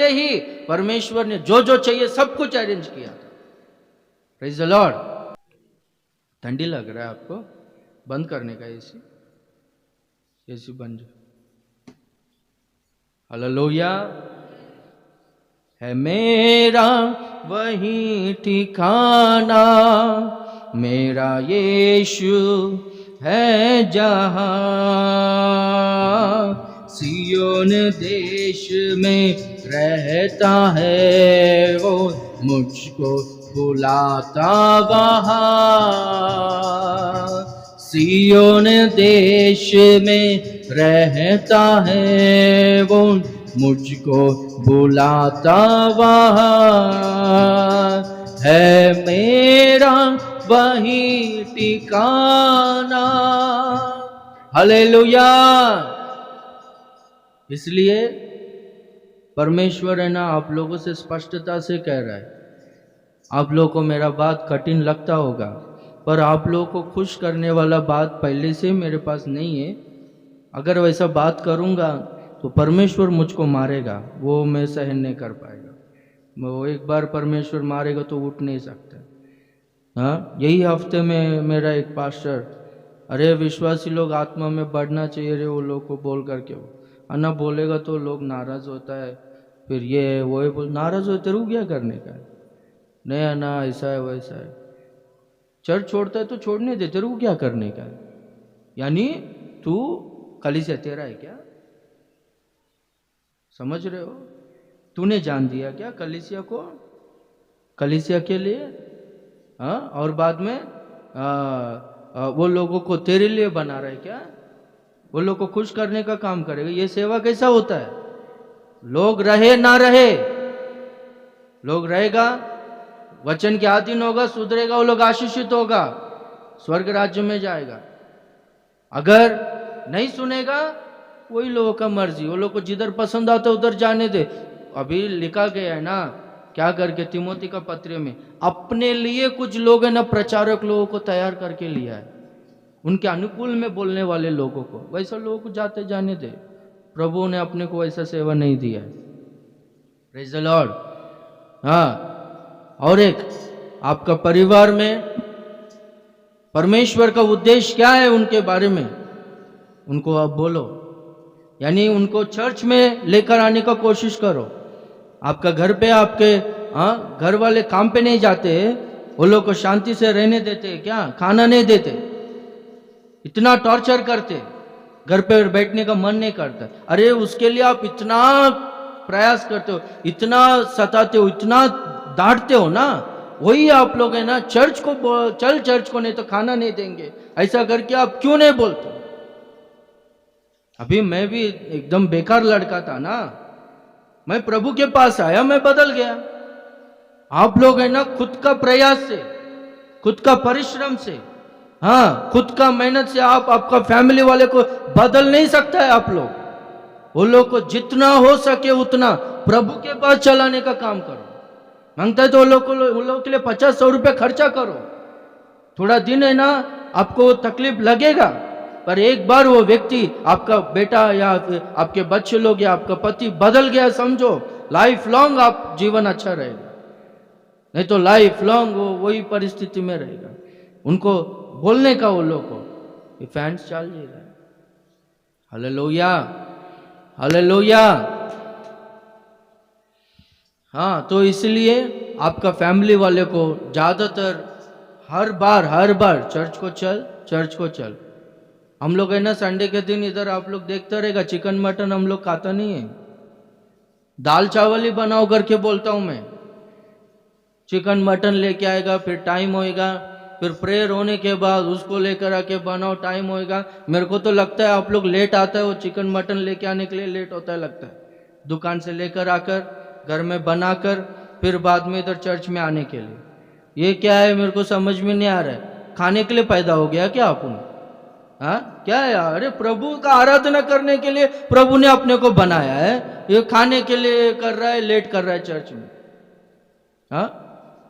ही परमेश्वर ने जो जो चाहिए सब कुछ अरेंज किया था। Praise the Lord. ठंडी लग रहा है आपको? बंद करने का एसी, एसी बंद। हालेलुया। है मेरा वही ठिकाना, मेरा यीशु है जहां, सियोन देश में रहता है वो, मुझको बुलाता वहां। सियोन देश में रहता है वो, मुझको बुलाता वहां, है मेरा वही ठिकाना। हालेलुया। इसलिए परमेश्वर है ना आप लोगों से स्पष्टता से कह रहा है। आप लोगों को मेरा बात कठिन लगता होगा, पर आप लोगों को खुश करने वाला बात पहले से मेरे पास नहीं है। अगर वैसा बात करूंगा तो परमेश्वर मुझको मारेगा, वो मैं सहन नहीं कर पाएगा। वो एक बार परमेश्वर मारेगा तो उठ नहीं सकता। यही हफ्ते में मेरा एक पास्टर, अरे विश्वासी लोग आत्मा में बढ़ना चाहिए रे, वो लोग को बोल करके ना बोलेगा तो लोग नाराज होता है, फिर ये वो बोल नाराज होते रू क्या करने का है? नहीं ना ऐसा है वैसा है। चर्च छोड़ता है तो छोड़ने दे, तेरे को क्या करने का है? यानी तू कलीसिया तेरा है क्या? समझ रहे हो? तूने जान दिया क्या कलीसिया को, कलीसिया के लिए? और बाद में वो लोगों को तेरे लिए बना रहा है क्या? वो लोग को खुश करने का काम करेगा? ये सेवा कैसा होता है? लोग रहे ना रहे, लोग रहेगा, वचन के अधीन होगा, सुधरेगा, वो लोग आशीषित होगा, स्वर्ग राज्य में जाएगा। अगर नहीं सुनेगा, वही लोगों का मर्जी, वो लोग को जिधर पसंद आता उधर जाने दे। अभी लिखा गया है ना क्या करके तिमोथी का पत्र में, अपने लिए कुछ लोग है ना प्रचारक लोगों को तैयार करके लिया है, उनके अनुकूल में बोलने वाले लोगों को। वैसा लोगों को जाते जाने दे, प्रभु ने अपने को वैसा सेवा नहीं दिया है। Praise the Lord. और एक आपका परिवार में परमेश्वर का उद्देश्य क्या है उनके बारे में उनको आप बोलो, यानी उनको चर्च में लेकर आने का कोशिश करो। आपका घर पे आपके घर वाले काम पे नहीं जाते, वो लोग को शांति से रहने देते क्या? खाना नहीं देते, इतना टॉर्चर करते, घर पे बैठने का मन नहीं करता। अरे उसके लिए आप इतना प्रयास करते हो, इतना सताते हो, इतना डांटते हो ना, वही आप लोग है ना चर्च को चल चर्च को नहीं तो खाना नहीं देंगे, ऐसा करके आप क्यों नहीं बोलते? अभी मैं भी एकदम बेकार लड़का था ना, मैं प्रभु के पास आया, मैं बदल गया। आप लोग है ना खुद का प्रयास से, खुद का परिश्रम से, खुद का मेहनत से आप आपका फैमिली वाले को बदल नहीं सकता है। आप लोग वो लोग को जितना हो सके उतना प्रभु के पास चलाने का काम करो। मांगता है तो वो लोग के लिए 50-100 रुपये खर्चा करो। थोड़ा दिन है ना आपको तकलीफ लगेगा, पर एक बार वो व्यक्ति आपका बेटा या आपके बच्चे लोग या आपका पति बदल गया, समझो लाइफ लॉन्ग आप जीवन अच्छा रहेगा, नहीं तो लाइफ लॉन्ग वो वही परिस्थिति में रहेगा। उनको बोलने का वो लोग को ये फैंस चल जाएगा। Hallelujah, hallelujah. तो इसलिए आपका फैमिली वाले को ज्यादातर हर बार चर्च को चल। हम लोग है ना संडे के दिन इधर आप लोग देखते रहेगा, चिकन मटन हम लोग खाता नहीं है, दाल चावल ही बनाओ करके बोलता हूं मैं। चिकन मटन लेके आएगा, फिर टाइम होएगा, फिर प्रेयर होने के बाद उसको लेकर आके बनाओ, टाइम होएगा। मेरे को तो लगता है आप लोग लेट आता है, वो चिकन मटन लेके आने के लिए लेट होता है लगता है, दुकान से लेकर आकर घर में बनाकर फिर बाद में इधर चर्च में आने के लिए। ये क्या है मेरे को समझ में नहीं आ रहा है। खाने के लिए पैदा हो गया क्या अपन? हाँ क्या है यार? अरे प्रभु का आराधना करने के लिए प्रभु ने अपने को बनाया है, ये खाने के लिए कर रहा है, लेट कर रहा है चर्च में। हाँ,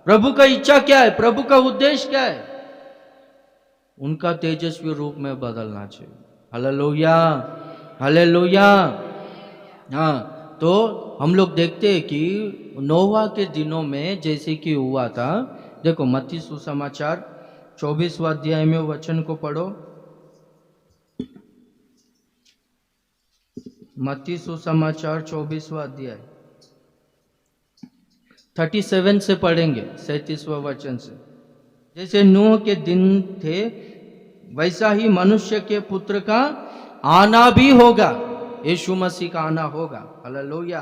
प्रभु का इच्छा क्या है? प्रभु का उद्देश्य क्या है? उनका तेजस्वी रूप में बदलना चाहिए। Hallelujah, hallelujah. हाँ, तो हम लोग देखते हैं कि नोवा के दिनों में जैसे कि हुआ था। देखो मत्ती सुसमाचार 24वां अध्याय में वचन को पढ़ो। मत्ती सुसमाचार 24वां अध्याय 37 से पढ़ेंगे, 37वां वचन से। जैसे नूह के दिन थे वैसा ही मनुष्य के पुत्र का आना भी होगा। यीशु मसीह का आना होगा। हालेलुया।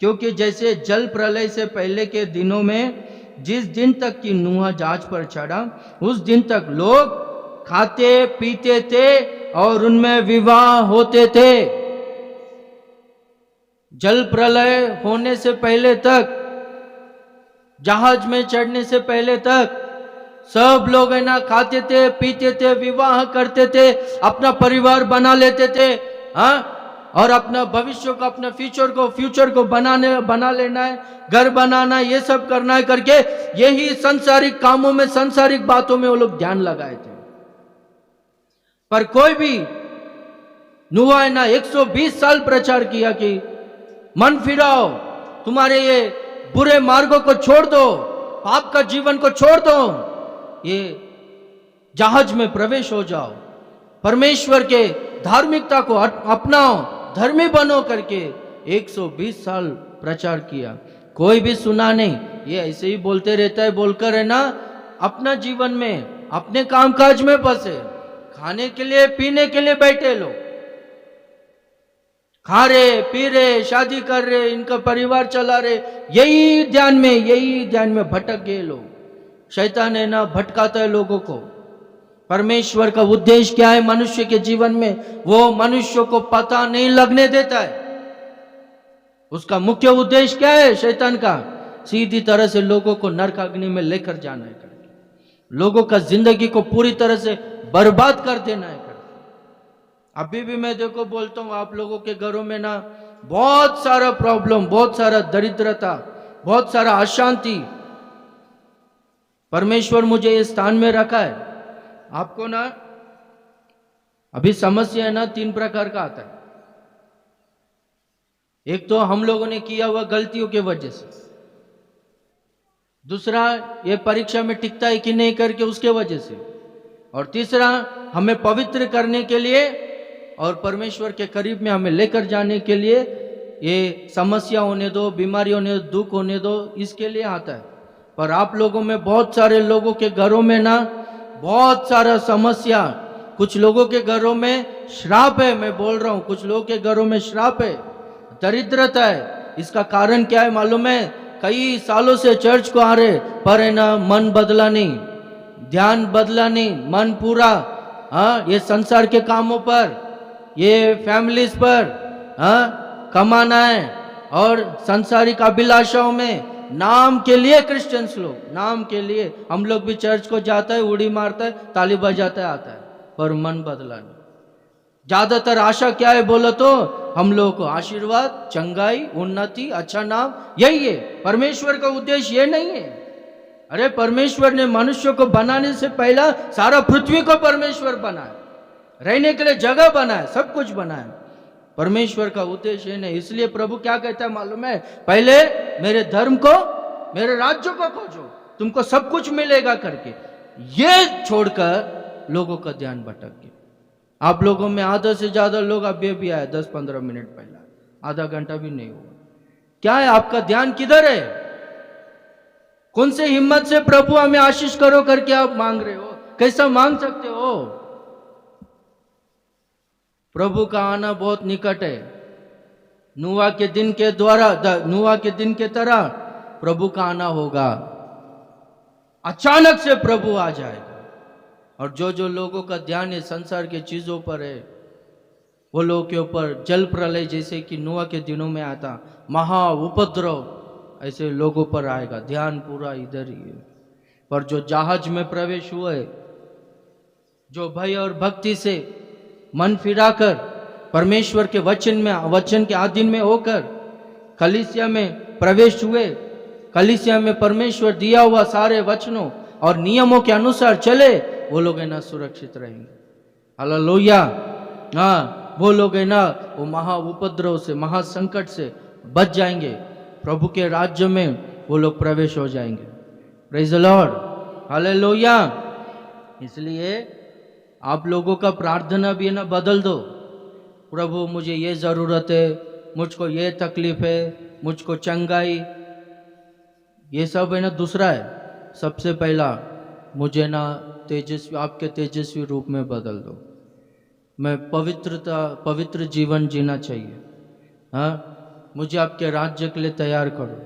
क्योंकि जैसे जल प्रलय से पहले के दिनों में जिस दिन तक कि नूह जहाज पर चढ़ा उस दिन तक लोग खाते पीते थे और उनमें विवाह होते थे। जल प्रलय होने से पहले तक, जहाज में चढ़ने से पहले तक सब लोग है ना खाते थे, पीते थे, विवाह करते थे, अपना परिवार बना लेते थे। हाँ, और अपना भविष्य को, अपना फ्यूचर को बना लेना है, घर बनाना, ये सब करना है करके यही संसारिक कामों में, संसारिक बातों में वो लोग ध्यान लगाए थे। पर कोई भी नूह ने 120 साल प्रचार किया कि मन फिराओ, तुम्हारे ये बुरे मार्गों को छोड़ दो, पाप का जीवन को छोड़ दो, ये जहाज में प्रवेश हो जाओ, परमेश्वर के धार्मिकता को अपनाओ, धर्मी बनो करके 120 साल प्रचार किया। कोई भी सुना नहीं, ये ऐसे ही बोलते रहता है, बोलकर है ना अपना जीवन में, अपने कामकाज में फंसे, खाने के लिए पीने के लिए बैठे लोग, खा रहे पी रहे, शादी कर रहे, इनका परिवार चला रहे, यही ध्यान में भटक गए लोग। शैतान है ना भटकाता है लोगों को। परमेश्वर का उद्देश्य क्या है मनुष्य के जीवन में, वो मनुष्य को पता नहीं लगने देता है। उसका मुख्य उद्देश्य क्या है शैतान का? सीधी तरह से लोगों को नरक अग्नि में लेकर जाना है करके, लोगों का जिंदगी को पूरी तरह से बर्बाद कर देना है करके। अभी भी मैं देखो बोलता हूं, आप लोगों के घरों में ना बहुत सारा प्रॉब्लम, बहुत सारा दरिद्रता, बहुत सारा अशांति। परमेश्वर मुझे इस स्थान में रखा है। आपको ना अभी समस्या है ना 3 प्रकार का आता है। एक तो हम लोगों ने किया हुआ गलतियों के वजह से, दूसरा ये परीक्षा में टिकता है कि नहीं करके उसके वजह से, और तीसरा हमें पवित्र करने के लिए और परमेश्वर के करीब में हमें लेकर जाने के लिए ये समस्या होने दो, बीमारी होने दो, दुख होने दो, इसके लिए आता है। पर आप लोगों में, बहुत सारे लोगों के घरों में ना बहुत सारा समस्या, कुछ लोगों के घरों में श्राप है। मैं बोल रहा हूं कुछ लोगों के घरों में श्राप है, दरिद्रता है। इसका कारण क्या है मालूम है? कई सालों से चर्च को आ रहे, पर है ना मन बदला नहीं, ध्यान बदला नहीं, मन पूरा ये संसार के कामों पर, ये फैमिलीज पर कमाना है, और संसारिक अभिलाषाओं में, नाम के लिए क्रिश्चियंस लोग, नाम के लिए हम लोग भी चर्च को जाता है, उड़ी मारता है, ताली बजाता है, आता है, पर मन बदला नहीं। ज्यादातर आशा क्या है बोलो तो हम लोगों को आशीर्वाद, चंगाई, उन्नति, अच्छा नाम, यही है। परमेश्वर का उद्देश्य ये नहीं है। अरे परमेश्वर ने मनुष्य को बनाने से पहला सारा पृथ्वी को परमेश्वर बनाया, रहने के लिए जगह बनाया, सब कुछ बनाया। परमेश्वर का उद्देश्य नहीं। इसलिए प्रभु क्या कहता है मालूम है? पहले मेरे धर्म को, मेरे राज्य को खोजो, तुमको सब कुछ मिलेगा करके। ये छोड़कर लोगों का ध्यान भटक गया। आप लोगों में आधा से ज्यादा लोग अभी भी आए 10-15 मिनट पहले, आधा घंटा भी नहीं हुआ। क्या है आपका ध्यान किधर है? कौन से हिम्मत से प्रभु हमें आशीष करो करके आप मांग रहे हो? कैसा मांग सकते हो? प्रभु का आना बहुत निकट है। नूह के दिन के द्वारा, नूह के दिन के तरह प्रभु का आना होगा। अचानक से प्रभु आ जाएगा। और जो जो लोगों का ध्यान है संसार के चीजों पर है, वो लोगों के ऊपर जल प्रलय जैसे कि नूह के दिनों में आता महा उपद्रव, ऐसे लोगों पर आएगा। ध्यान पूरा इधर ही है। पर जो जहाज में प्रवेश हुए, जो भय और भक्ति से मन फिराकर परमेश्वर के वचन के अधीन में होकर कलीसिया में प्रवेश हुए, कलीसिया में परमेश्वर दिया हुआ सारे वचनों और नियमों के अनुसार चले, वो लोग है ना सुरक्षित रहेंगे। हालेलुया। हाँ, वो लोग है ना वो महा उपद्रव से, महासंकट से बच जाएंगे। प्रभु के राज्य में वो लोग प्रवेश हो जाएंगे। Praise the Lord. हालेलुया। इसलिए आप लोगों का प्रार्थना भी है ना बदल दो। प्रभु मुझे ये ज़रूरत है, मुझको ये तकलीफ है, मुझको चंगाई, ये सब है ना दूसरा है। सबसे पहला मुझे ना तेजस्वी, आपके तेजस्वी रूप में बदल दो। मैं पवित्र जीवन जीना चाहिए। हाँ, मुझे आपके राज्य के लिए तैयार करो।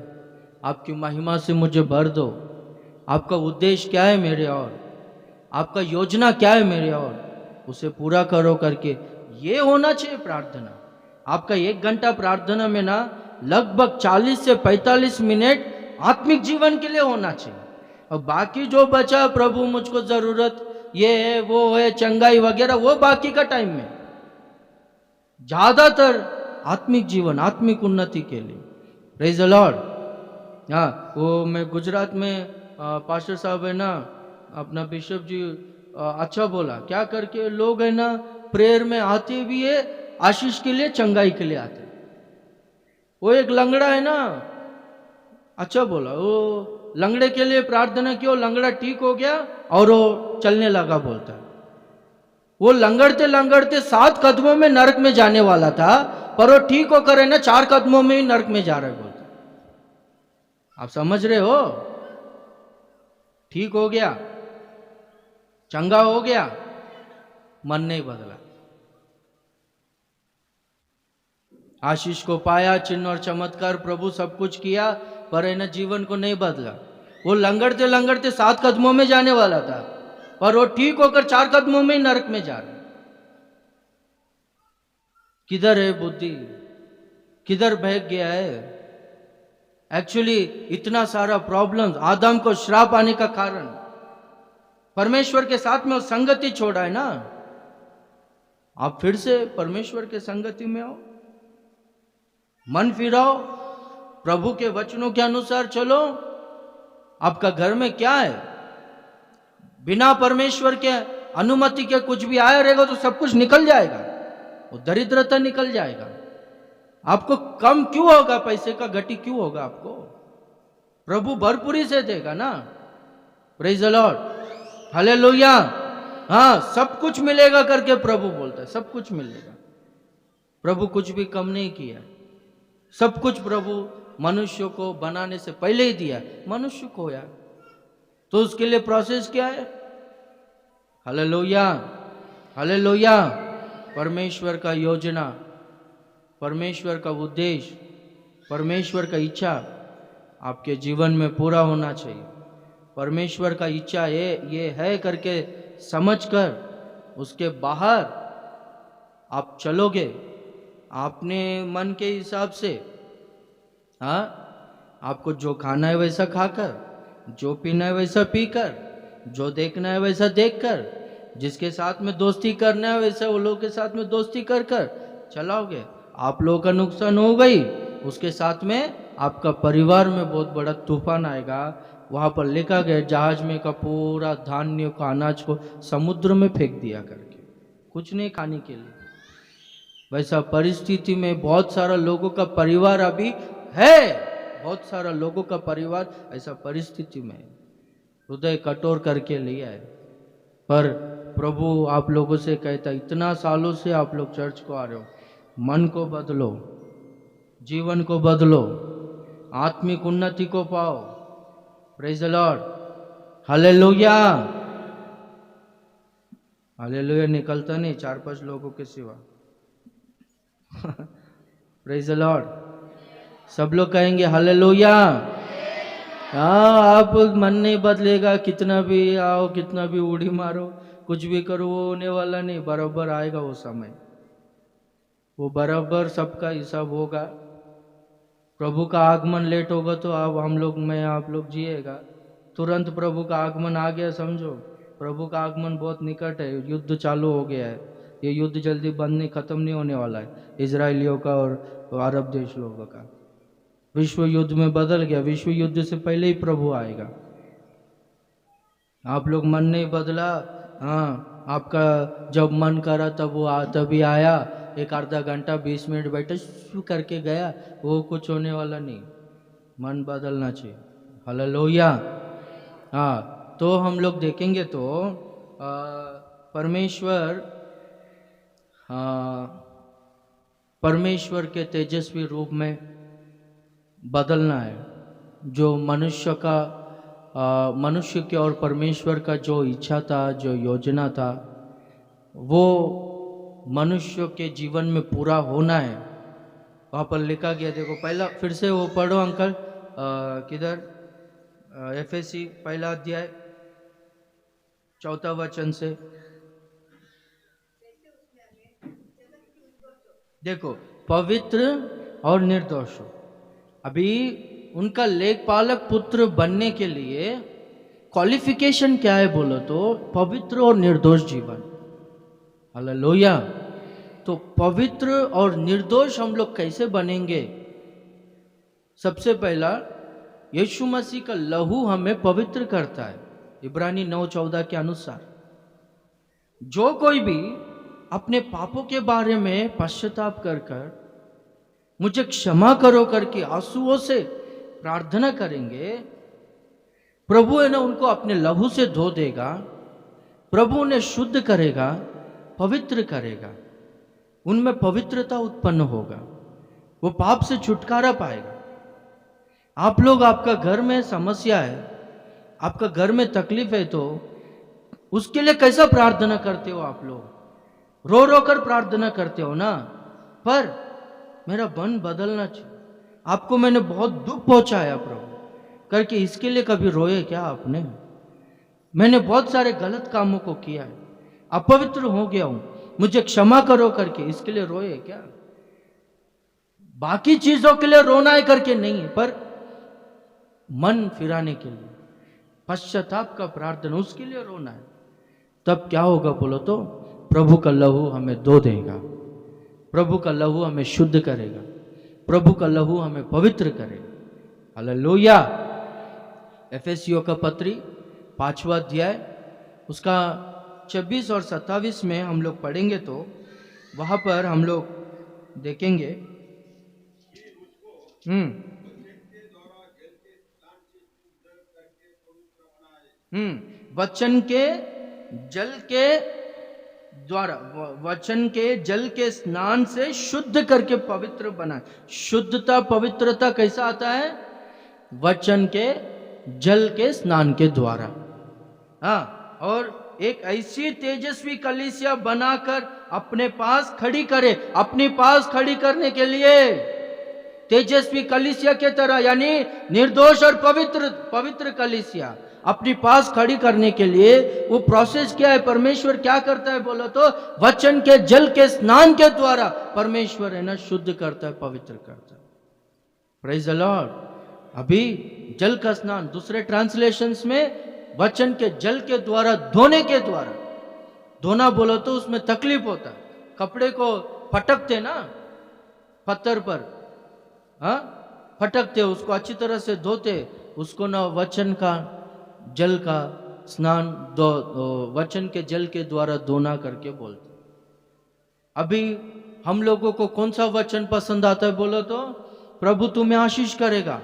आपकी महिमा से मुझे भर दो। आपका उद्देश्य क्या है मेरे और, आपका योजना क्या है मेरे और, उसे पूरा करो करके ये होना चाहिए प्रार्थना। आपका 1 घंटा प्रार्थना में ना लगभग 40 से 45 मिनट आत्मिक जीवन के लिए होना चाहिए। और बाकी जो बचा, प्रभु मुझको जरूरत ये है वो है चंगाई वगैरह, वो बाकी का टाइम में। ज्यादातर आत्मिक जीवन, आत्मिक उन्नति के लिए। Praise the Lord. हाँ, वो मैं गुजरात में पास्टर साहब है ना, अपना बिशप जी अच्छा बोला, क्या करके लोग है ना प्रेयर में आते भी है आशीष के लिए, चंगाई के लिए आते। वो एक लंगड़ा है ना, अच्छा बोला, वो लंगड़े के लिए प्रार्थना क्यों, लंगड़ा ठीक हो गया और वो चलने लगा बोलता है। वो लंगड़ते लंगड़ते 7 कदमों में नरक में जाने वाला था, पर वो ठीक होकर है ना 4 कदमों में ही नरक में जा रहा है बोलता। आप समझ रहे हो? ठीक हो गया, चंगा हो गया, मन नहीं बदला। आशीष को पाया, चिन्ह और चमत्कार प्रभु सब कुछ किया, पर है ना जीवन को नहीं बदला। वो लंगड़ते लंगड़ते 7 कदमों में जाने वाला था, पर वो ठीक होकर 4 कदमों में ही नरक में जा रहा है। किधर है बुद्धि, किधर बहक गया है? एक्चुअली इतना सारा प्रॉब्लम्स, आदम को श्राप आने का कारण परमेश्वर के साथ में वो संगति छोड़ा है ना। आप फिर से परमेश्वर के संगति में आओ, मन फिराओ, प्रभु के वचनों के अनुसार चलो। आपका घर में क्या है, बिना परमेश्वर के अनुमति के कुछ भी आया रहेगा तो सब कुछ निकल जाएगा, वो दरिद्रता निकल जाएगा। आपको कम क्यों होगा, पैसे का घटी क्यों होगा आपको? प्रभु भरपूरी से देगा ना। Praise the Lord. हालेलुया। हाँ, सब कुछ मिलेगा करके प्रभु बोलता है, सब कुछ मिलेगा। प्रभु कुछ भी कम नहीं किया, सब कुछ प्रभु मनुष्य को बनाने से पहले ही दिया। मनुष्य को यार, तो उसके लिए प्रोसेस क्या है? Hallelujah, hallelujah. परमेश्वर का योजना, परमेश्वर का उद्देश्य, परमेश्वर का इच्छा आपके जीवन में पूरा होना चाहिए। परमेश्वर का इच्छा ये है करके समझकर उसके बाहर आप चलोगे अपने मन के हिसाब से। हाँ, आपको जो खाना है वैसा खाकर, जो पीना है वैसा पीकर, जो देखना है वैसा देखकर, जिसके साथ में दोस्ती करना है वैसा वो लोग के साथ में दोस्ती कर कर चलाओगे। आप लोगों का नुकसान हो गई, उसके साथ में आपका परिवार में बहुत बड़ा तूफान आएगा। वहाँ पर लिखा गया जहाज में का पूरा धान्य का अनाज को समुद्र में फेंक दिया करके, कुछ नहीं खाने के लिए। वैसा परिस्थिति में बहुत सारा लोगों का परिवार अभी है, बहुत सारा लोगों का परिवार ऐसा परिस्थिति में हृदय कठोर करके लिया है। पर प्रभु आप लोगों से कहता, इतना सालों से आप लोग चर्च को आ रहे हो, मन को बदलो, जीवन को बदलो, आत्मिक उन्नति को पाओ। Praise the Lord. Hallelujah, hallelujah निकलता नहीं 4-5 लोगों के सिवा। Praise the Lord. सब लोग कहेंगे हालेलुया। हाँ, आप मन नहीं बदलेगा, कितना भी आओ, कितना भी उड़ी मारो, कुछ भी करो, वो होने वाला नहीं। बराबर आएगा वो समय, वो बराबर सबका हिसाब होगा। प्रभु का आगमन लेट होगा तो अब हम लोग में आप लोग जिएगा, तुरंत प्रभु का आगमन आ गया समझो। प्रभु का आगमन बहुत निकट है, युद्ध चालू हो गया है। ये युद्ध जल्दी बंद नहीं, खत्म नहीं होने वाला है, इजराइलियों का और अरब देश लोगों का। विश्व युद्ध में बदल गया, विश्व युद्ध से पहले ही प्रभु आएगा। आप लोग मन नहीं बदला, हाँ, आपका जब मन करा तब वो तभी आया, एक आधा घंटा 20 मिनट बैठे शू करके गया, वो कुछ होने वाला नहीं। मन बदलना चाहिए। हालेलुया। हाँ, तो हम लोग देखेंगे तो परमेश्वर, हाँ, परमेश्वर के तेजस्वी रूप में बदलना है। जो मनुष्य का मनुष्य के और परमेश्वर का जो इच्छा था, जो योजना था, वो मनुष्य के जीवन में पूरा होना है। वहाँ पर लिखा गया, देखो पहला फिर से वो पढ़ो अंकल, किधर, एफएसी पहला अध्याय 4 वचन से। देखो, पवित्र और निर्दोष हो। अभी उनका लेखपालक पुत्र बनने के लिए क्वालिफिकेशन क्या है बोलो तो पवित्र और निर्दोष जीवन। हालेलुया। तो पवित्र और निर्दोष हम लोग कैसे बनेंगे? सबसे पहला, यीशु मसीह का लहू हमें पवित्र करता है। इब्रानी 9:14 के अनुसार जो कोई भी अपने पापों के बारे में पश्चाताप कर कर मुझे क्षमा करो करके आंसुओं से प्रार्थना करेंगे, प्रभु है ना उनको अपने लहू से धो देगा, प्रभु उन्हें शुद्ध करेगा, पवित्र करेगा, उनमें पवित्रता उत्पन्न होगा, वो पाप से छुटकारा पाएगा। आप लोग, आपका घर में समस्या है, आपका घर में तकलीफ है, तो उसके लिए कैसा प्रार्थना करते हो? आप लोग रो रो कर प्रार्थना करते हो ना, पर मेरा मन बदलना चाहिए, आपको मैंने बहुत दुख पहुंचाया प्रभु करके, इसके लिए कभी रोए क्या आपने? मैंने बहुत सारे गलत कामों को किया है, अपवित्र हो गया हूं, मुझे क्षमा करो करके, इसके लिए रोए क्या? बाकी चीजों के लिए रोना है करके नहीं है, पर मन फिराने के लिए, पश्चाताप का प्रार्थना, उसके लिए रोना है। तब क्या होगा बोलो तो? प्रभु का लहू हमें धो देगा, प्रभु का लहू हमें शुद्ध करेगा, प्रभु का लहू हमें पवित्र करेगा। हालेलुया। एफएसियों का पत्री 5वां अध्याय उसका 26 और 27 में हम लोग पढ़ेंगे तो वहां पर हम लोग देखेंगे, वचन के जल के द्वारा, वचन के जल के स्नान से शुद्ध करके पवित्र बना। शुद्धता, पवित्रता कैसा आता है? वचन के जल के स्नान के द्वारा। हाँ, और एक ऐसी तेजस्वी कलीसिया बनाकर अपने पास खड़ी करे, अपने पास खड़ी करने के लिए तेजस्वी कलीसिया के तरह, यानी निर्दोष और पवित्र कलीसिया अपने पास खड़ी करने के लिए वो प्रोसेस क्या है? परमेश्वर क्या करता है बोलो तो? वचन के जल के स्नान के द्वारा परमेश्वर है ना शुद्ध करता है, पवित्र करता है। Praise the Lord. अभी जल का स्नान, दूसरे ट्रांसलेशंस में वचन के जल के द्वारा, धोने के द्वारा। धोना बोलो तो उसमें तकलीफ होता है, कपड़े को फटकते ना पत्थर पर, हाँ, फटकते, उसको अच्छी तरह से धोते, उसको ना वचन का जल का स्नान वचन के जल के द्वारा धोना करके बोलते। अभी हम लोगों को कौन सा वचन पसंद आता है बोलो तो? प्रभु तुम्हें आशीष करेगा,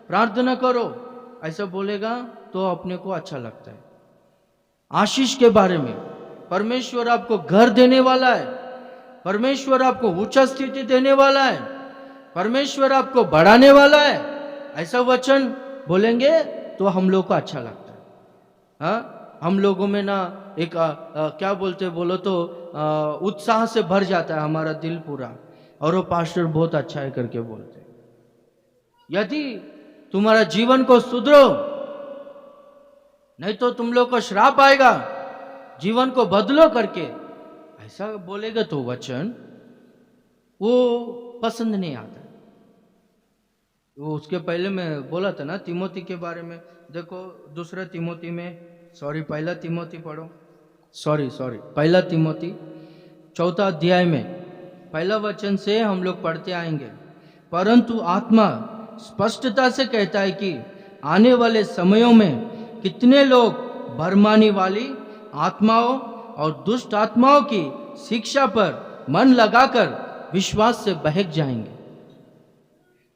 प्रार्थना करो, ऐसा बोलेगा तो अपने को अच्छा लगता है। आशीष के बारे में, परमेश्वर आपको घर देने वाला है, परमेश्वर आपको उच्च स्थिति देने वाला है, परमेश्वर आपको बढ़ाने वाला है, ऐसा वचन बोलेंगे तो हम लोग को अच्छा लगता है। हाँ, हम लोगों में ना एक क्या बोलते बोलो तो उत्साह से भर जाता है हमारा दिल पूरा, और वो पास्टर बहुत अच्छा है करके बोलते हैं। यदि तुम्हारा जीवन को सुधरो, नहीं तो तुम लोग को श्राप आएगा, जीवन को बदलो करके ऐसा बोलेगा तो वचन वो पसंद नहीं आता। वो उसके पहले मैं बोला था ना तिमोती के बारे में, देखो दूसरा तिमोती में, पहला तिमोती पढ़ो, पहला तिमोती चौथा अध्याय में पहला वचन से हम लोग पढ़ते आएंगे। परंतु आत्मा स्पष्टता से कहता है कि आने वाले समयों में कितने लोग भरमाने वाली आत्माओं और दुष्ट आत्माओं की शिक्षा पर मन लगाकर विश्वास से बहक जाएंगे।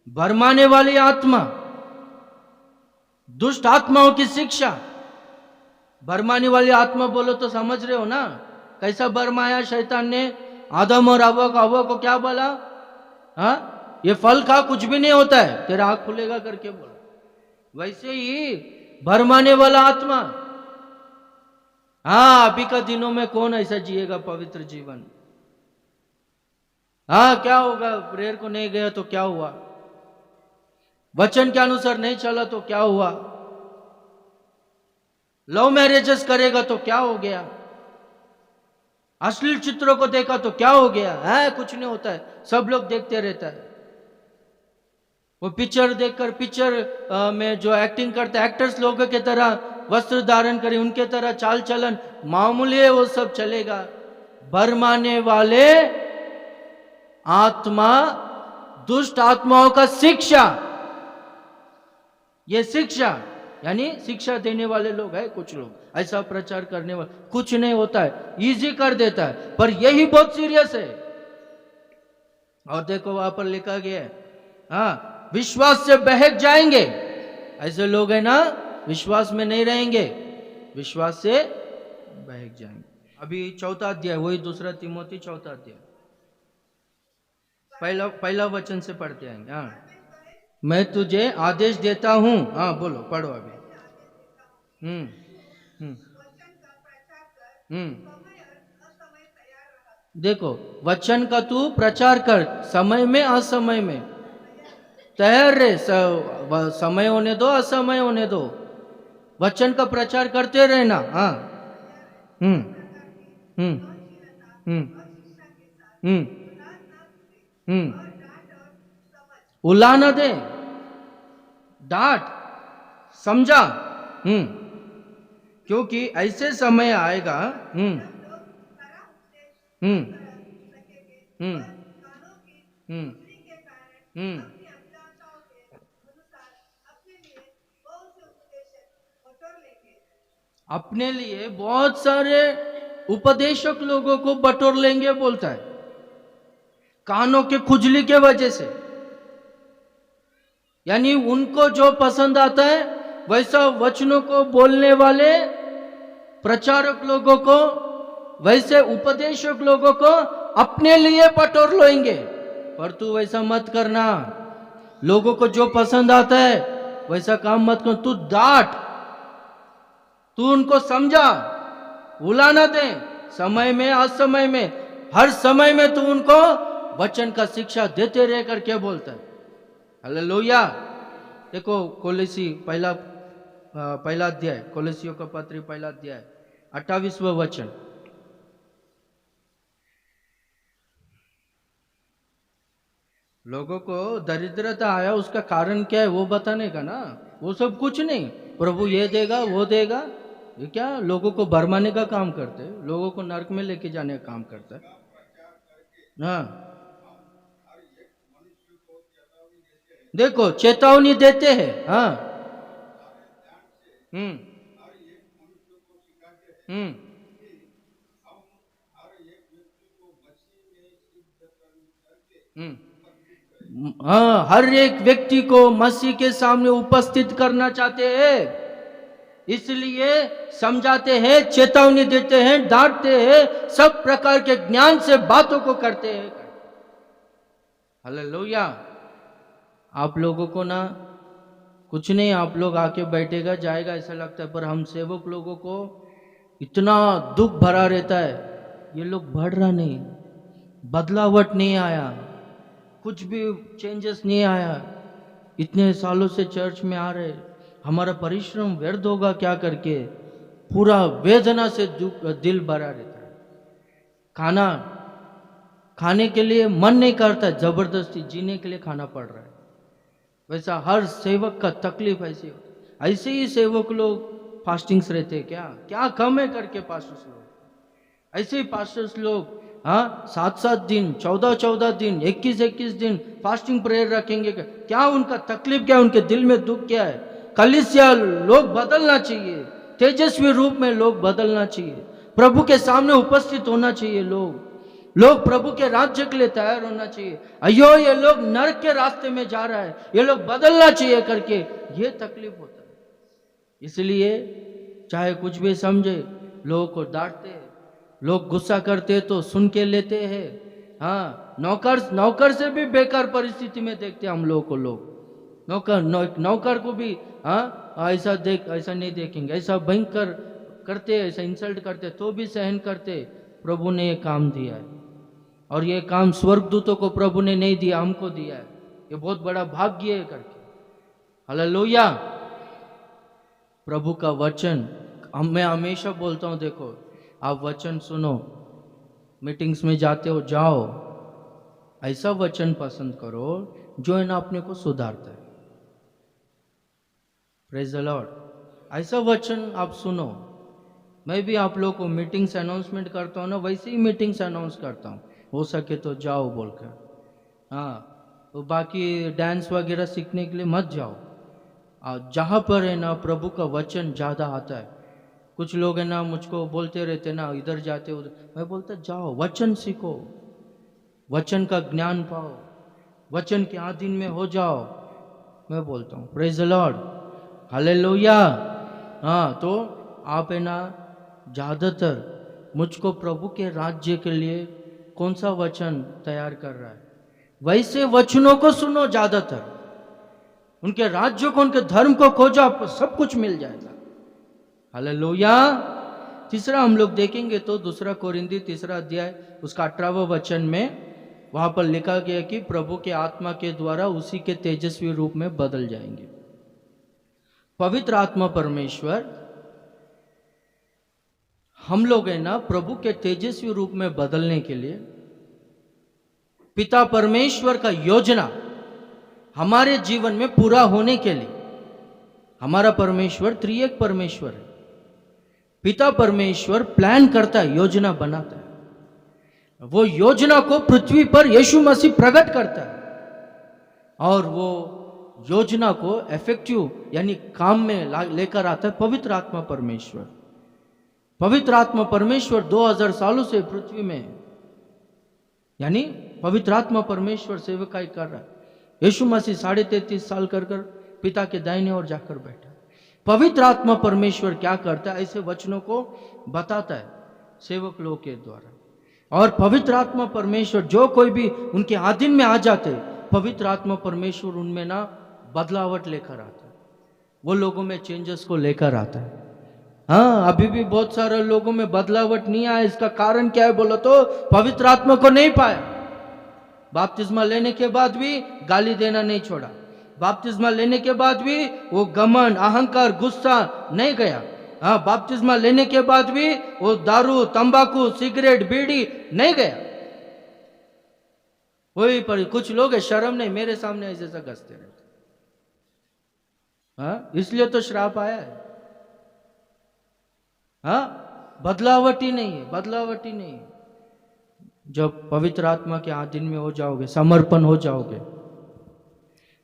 भरमाने वाली आत्मा, दुष्ट आत्माओं की शिक्षा। भरमाने वाली आत्मा बोलो तो समझ रहे हो ना, कैसा भरमाया शैतान ने आदम और हव्वा को क्या बोला? हाँ, ये फल खा, कुछ भी नहीं होता है, तेरा आंख खुलेगा करके बोला। वैसे ही भरमाने वाला आत्मा। हाँ, अभी का दिनों में कौन ऐसा जिएगा पवित्र जीवन? हाँ, क्या होगा? प्रेयर को नहीं गया तो क्या हुआ? वचन के अनुसार नहीं चला तो क्या हुआ? लव मैरिजेस करेगा तो क्या हो गया? अश्लील चित्रों को देखा तो क्या हो गया? है कुछ नहीं होता है, सब लोग देखते रहता है। वो पिक्चर देखकर, पिक्चर में जो एक्टिंग करते एक्टर्स लोगों की तरह वस्त्र धारण करें, उनके तरह चाल चलन मामूली है, वो सब चलेगा। भरमाने वाले आत्मा, दुष्ट आत्माओं का शिक्षा, ये शिक्षा यानी शिक्षा देने वाले लोग है, कुछ लोग ऐसा प्रचार करने वाले, कुछ नहीं होता है, इजी कर देता है, पर यही बहुत सीरियस है। और देखो वहां पर लिखा गया है, हाँ, विश्वास से बहक जाएंगे। ऐसे लोग है ना, विश्वास में नहीं रहेंगे, विश्वास से बहक जाएंगे। अभी चौथा अध्याय, वही दूसरा तिमोती चौथा अध्याय पहला वचन से पढ़ते आएंगे। हाँ, मैं तुझे आदेश देता हूं। हाँ बोलो, पढ़ो अभी। देखो, वचन का तू प्रचार कर, समय में असमय में तैयार रहे। समय होने दो, असमय होने दो, वचन का प्रचार करते रहना। हाँ, हम्म हम्म हम्म हम्म हम्म उला न दे, डांट, समझा। क्योंकि ऐसे समय आएगा। हम्म हम्म हम्म हम्म हम्म अपने लिए बहुत सारे उपदेशक लोगों को बटोर लेंगे बोलता है, कानों के खुजली के वजह से। यानी उनको जो पसंद आता है वैसा वचनों को बोलने वाले प्रचारक लोगों को, वैसे उपदेशक लोगों को अपने लिए बटोर लेंगे। पर तू वैसा मत करना, लोगों को जो पसंद आता है वैसा काम मत कर। तू डांट, तू उनको समझा, भुला ना दे, समय में असमय में, हर समय में तू उनको वचन का शिक्षा देते रह कर क्या बोलता है। हालेलुया। देखो कोलोसी पहला अध्याय, कोलोसियों का पत्र पहला अध्याय 28वां वचन। लोगों को दरिद्रता आया, उसका कारण क्या है वो बताने का ना, वो सब कुछ नहीं। प्रभु ये देगा वो देगा, ये क्या लोगों को भरमाने का काम करते, लोगों को नरक में लेके जाने का काम करता है। हाँ, देखो चेतावनी देते हैं। हाँ, हम्म हम्म हाँ, हर एक व्यक्ति को मसीह के सामने उपस्थित करना चाहते हैं, इसलिए समझाते हैं, चेतावनी देते हैं, डांटते हैं, सब प्रकार के ज्ञान से बातों को करते हैं। हालेलुया। आप लोगों को ना कुछ नहीं, आप लोग आके बैठेगा जाएगा ऐसा लगता है, पर हम सेवक लोगों को इतना दुख भरा रहता है। ये लोग बढ़ रहा नहीं, बदलावट नहीं आया, कुछ भी चेंजेस नहीं आया, इतने सालों से चर्च में आ रहे, हमारा परिश्रम व्यर्थ होगा क्या करके पूरा वेदना से दिल भरा रहता है। खाना खाने के लिए मन नहीं करता, जबरदस्ती जीने के लिए खाना पड़ रहा है। वैसा हर सेवक का तकलीफ ऐसी होती। ऐसे ही सेवक लोग फास्टिंग्स रहते हैं क्या? क्या कम है करके पास्टर्स लोग? ऐसे ही पास्टर्स लोग 7-7 दिन, 14-14 दिन, 21-21 दिन फास्टिंग प्रेयर रखेंगे क्या? उनका तकलीफ क्या है? उनके दिल में दुख क्या है? कलीसिया लोग बदलना चाहिए, तेजस्वी रूप में लोग बदलना चाहिए, प्रभु के सामने उपस्थित होना चाहिए। लोग प्रभु के राज्य के लिए तैयार होना चाहिए। अयो ये लोग नरक के रास्ते में जा रहा है, ये लोग बदलना चाहिए करके ये तकलीफ होता है। इसलिए चाहे कुछ भी समझे, लोगों को डांटते हैं, लोग गुस्सा करते तो सुन के लेते हैं। नौकर से भी बेकार परिस्थिति में देखते हम लोगों को। लोग नौकर को भी ऐसा नहीं देखेंगे, ऐसा भयंकर करते, ऐसा इंसल्ट करते तो भी सहन करते। प्रभु ने ये काम दिया है, और ये काम स्वर्गदूतों को प्रभु ने नहीं दिया, हमको दिया है। ये बहुत बड़ा भाग्य है करके। हालेलुया। प्रभु का वचन मैं हमेशा बोलता हूँ, देखो आप वचन सुनो, मीटिंग्स में जाते हो, जाओ, ऐसा वचन पसंद करो जो है ना अपने को सुधारता है। Praise the Lord. ऐसा वचन आप सुनो। मैं भी आप लोगों को मीटिंग्स अनाउंसमेंट करता हूँ ना, वैसे ही मीटिंग्स अनाउंस करता हूँ, हो सके तो जाओ बोलकर। तो बाकी डांस वगैरह सीखने के लिए मत जाओ। जहाँ पर है ना प्रभु का वचन ज़्यादा आता है। कुछ लोग है ना मुझको बोलते रहते ना, इधर जाते उधर, मैं बोलता जाओ वचन सीखो, वचन का ज्ञान पाओ, वचन के अधीन में हो जाओ। मैं बोलता हूँ प्रेज द लॉर्ड, हालेलुया। तो आप है ना ज़्यादातर मुझको प्रभु के राज्य के लिए कौन सा वचन तैयार कर रहा है, वैसे वचनों को सुनो ज़्यादातर। उनके राज्य को, उनके धर्म को खोजो, आपको सब कुछ मिल जाएगा। हालेलुया। तीसरा हम लोग देखेंगे तो 2 कोरिन्थी 3 अध्याय उसका 18वां वचन में वहां पर लिखा गया कि प्रभु के आत्मा के द्वारा उसी के तेजस्वी रूप में बदल जाएंगे। पवित्र आत्मा परमेश्वर हम लोग है ना प्रभु के तेजस्वी रूप में बदलने के लिए पिता परमेश्वर का योजना हमारे जीवन में पूरा होने के लिए, हमारा परमेश्वर त्रिएक परमेश्वर है। पिता परमेश्वर प्लान करता है, योजना बनाता है। वो योजना को पृथ्वी पर यीशु मसीह प्रकट करता है, और वो योजना को इफेक्टिव यानी काम में लेकर आता है पवित्र आत्मा परमेश्वर। पवित्र आत्मा परमेश्वर 2000 सालों से पृथ्वी में, यानी पवित्र आत्मा परमेश्वर सेवकाई कर रहा है। यीशु मसीह 33.5 साल कर पिता के दाहिने ओर जाकर बैठा। पवित्र आत्मा परमेश्वर क्या करता है? ऐसे वचनों को बताता है सेवक लोग के द्वारा। और पवित्र आत्मा परमेश्वर जो कोई भी उनके अधीन में आ जाते, पवित्र आत्मा परमेश्वर उनमें ना बदलावट लेकर आता है, वो लोगों में चेंजेस को लेकर आता है। अभी भी बहुत सारे लोगों में बदलावट नहीं आया। इसका कारण क्या है बोलो तो पवित्र आत्मा को नहीं पाया। बपतिस्मा लेने के बाद भी गाली देना नहीं छोड़ा, बपतिस्मा लेने के बाद भी वो घमंड, अहंकार, गुस्सा नहीं गया। बपतिस्मा लेने के बाद भी वो दारू, तंबाकू, सिगरेट, बीड़ी नहीं गया। वही पर कुछ लोग है शर्म नहीं, मेरे सामने ऐसे ऐसा घसते रहते, इसलिए तो श्राप आया है। बदलावट ही नहीं है, बदलावट ही नहीं है। जब पवित्र आत्मा के अधीन में हो जाओगे, समर्पण हो जाओगे,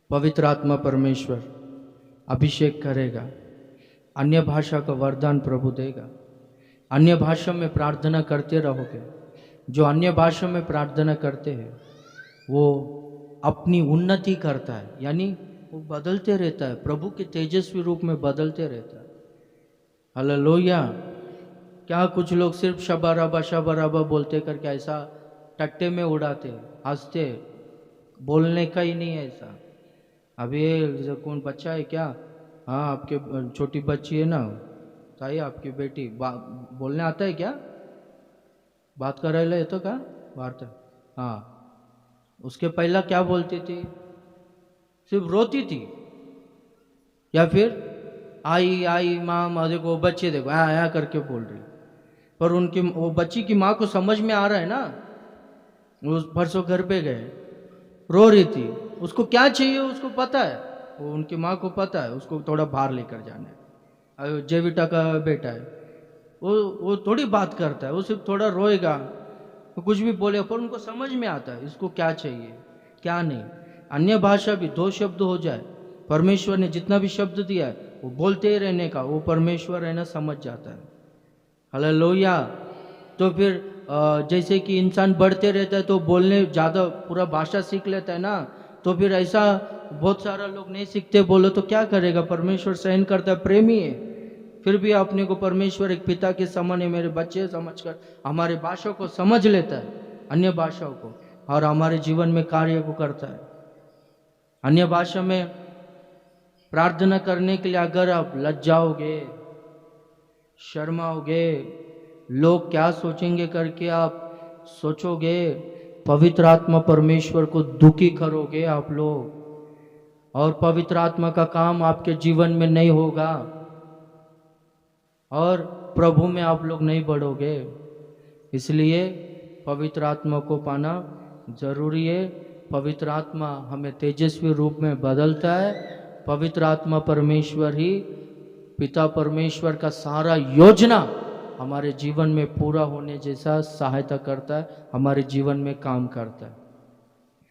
पवित्र आत्मा परमेश्वर अभिषेक करेगा, अन्य भाषा का वरदान प्रभु देगा। अन्य भाषा में प्रार्थना करते रहोगे। जो अन्य भाषा में प्रार्थना करते हैं वो अपनी उन्नति करता है, यानी वो बदलते रहता है, प्रभु के तेजस्वी रूप में बदलते रहता है। हालेलुया। क्या कुछ लोग सिर्फ शबा बोलते करके ऐसा टट्टे में उड़ाते, हंसते, बोलने का ही नहीं है ऐसा। अभी कौन बच्चा है क्या? आपके छोटी बच्ची है ना, ताई आपकी बेटी बोलने आता है क्या? बात कर रहे तो क्या वार्ता? उसके पहला क्या बोलती थी? सिर्फ रोती थी, या फिर आई आई माँ देखो बच्चे देखो आया करके बोल रही, पर उनकी वो बच्ची की माँ को समझ में आ रहा है ना। वो परसों घर पे गए, रो रही थी, उसको क्या चाहिए उसको पता है, वो उनकी माँ को पता है उसको थोड़ा बाहर लेकर जाना है। जेविटा का बेटा है, वो थोड़ी बात करता है, वो सिर्फ थोड़ा रोएगा, वो कुछ भी बोलेगा, पर उनको समझ में आता है इसको क्या चाहिए क्या नहीं। अन्य भाषा भी 2 शब्द हो जाए, परमेश्वर ने जितना भी शब्द दिया है वो बोलते ही रहने का, वो परमेश्वर है ना समझ जाता है। हालेलुया। तो फिर जैसे कि इंसान बढ़ते रहता है तो बोलने ज़्यादा पूरा भाषा सीख लेता है ना, तो फिर ऐसा बहुत सारा लोग नहीं सीखते बोलो तो क्या करेगा। परमेश्वर सहन करता है, प्रेमी है, फिर भी अपने को परमेश्वर एक पिता के समान है, मेरे बच्चे समझकर हमारे भाषा को समझ लेता है, अन्य भाषाओं को, और हमारे जीवन में कार्य को करता है। अन्य भाषा में प्रार्थना करने के लिए अगर आप लज्जाओगे, शर्माओगे, लोग क्या सोचेंगे करके आप सोचोगे, पवित्र आत्मा परमेश्वर को दुखी करोगे आप लोग, और पवित्र आत्मा का काम आपके जीवन में नहीं होगा, और प्रभु में आप लोग नहीं बढ़ोगे। इसलिए पवित्र आत्मा को पाना जरूरी है। पवित्र आत्मा हमें तेजस्वी रूप में बदलता है। पवित्र आत्मा परमेश्वर ही, पिता परमेश्वर का सारा योजना हमारे जीवन में पूरा होने जैसा सहायता करता है, हमारे जीवन में काम करता है।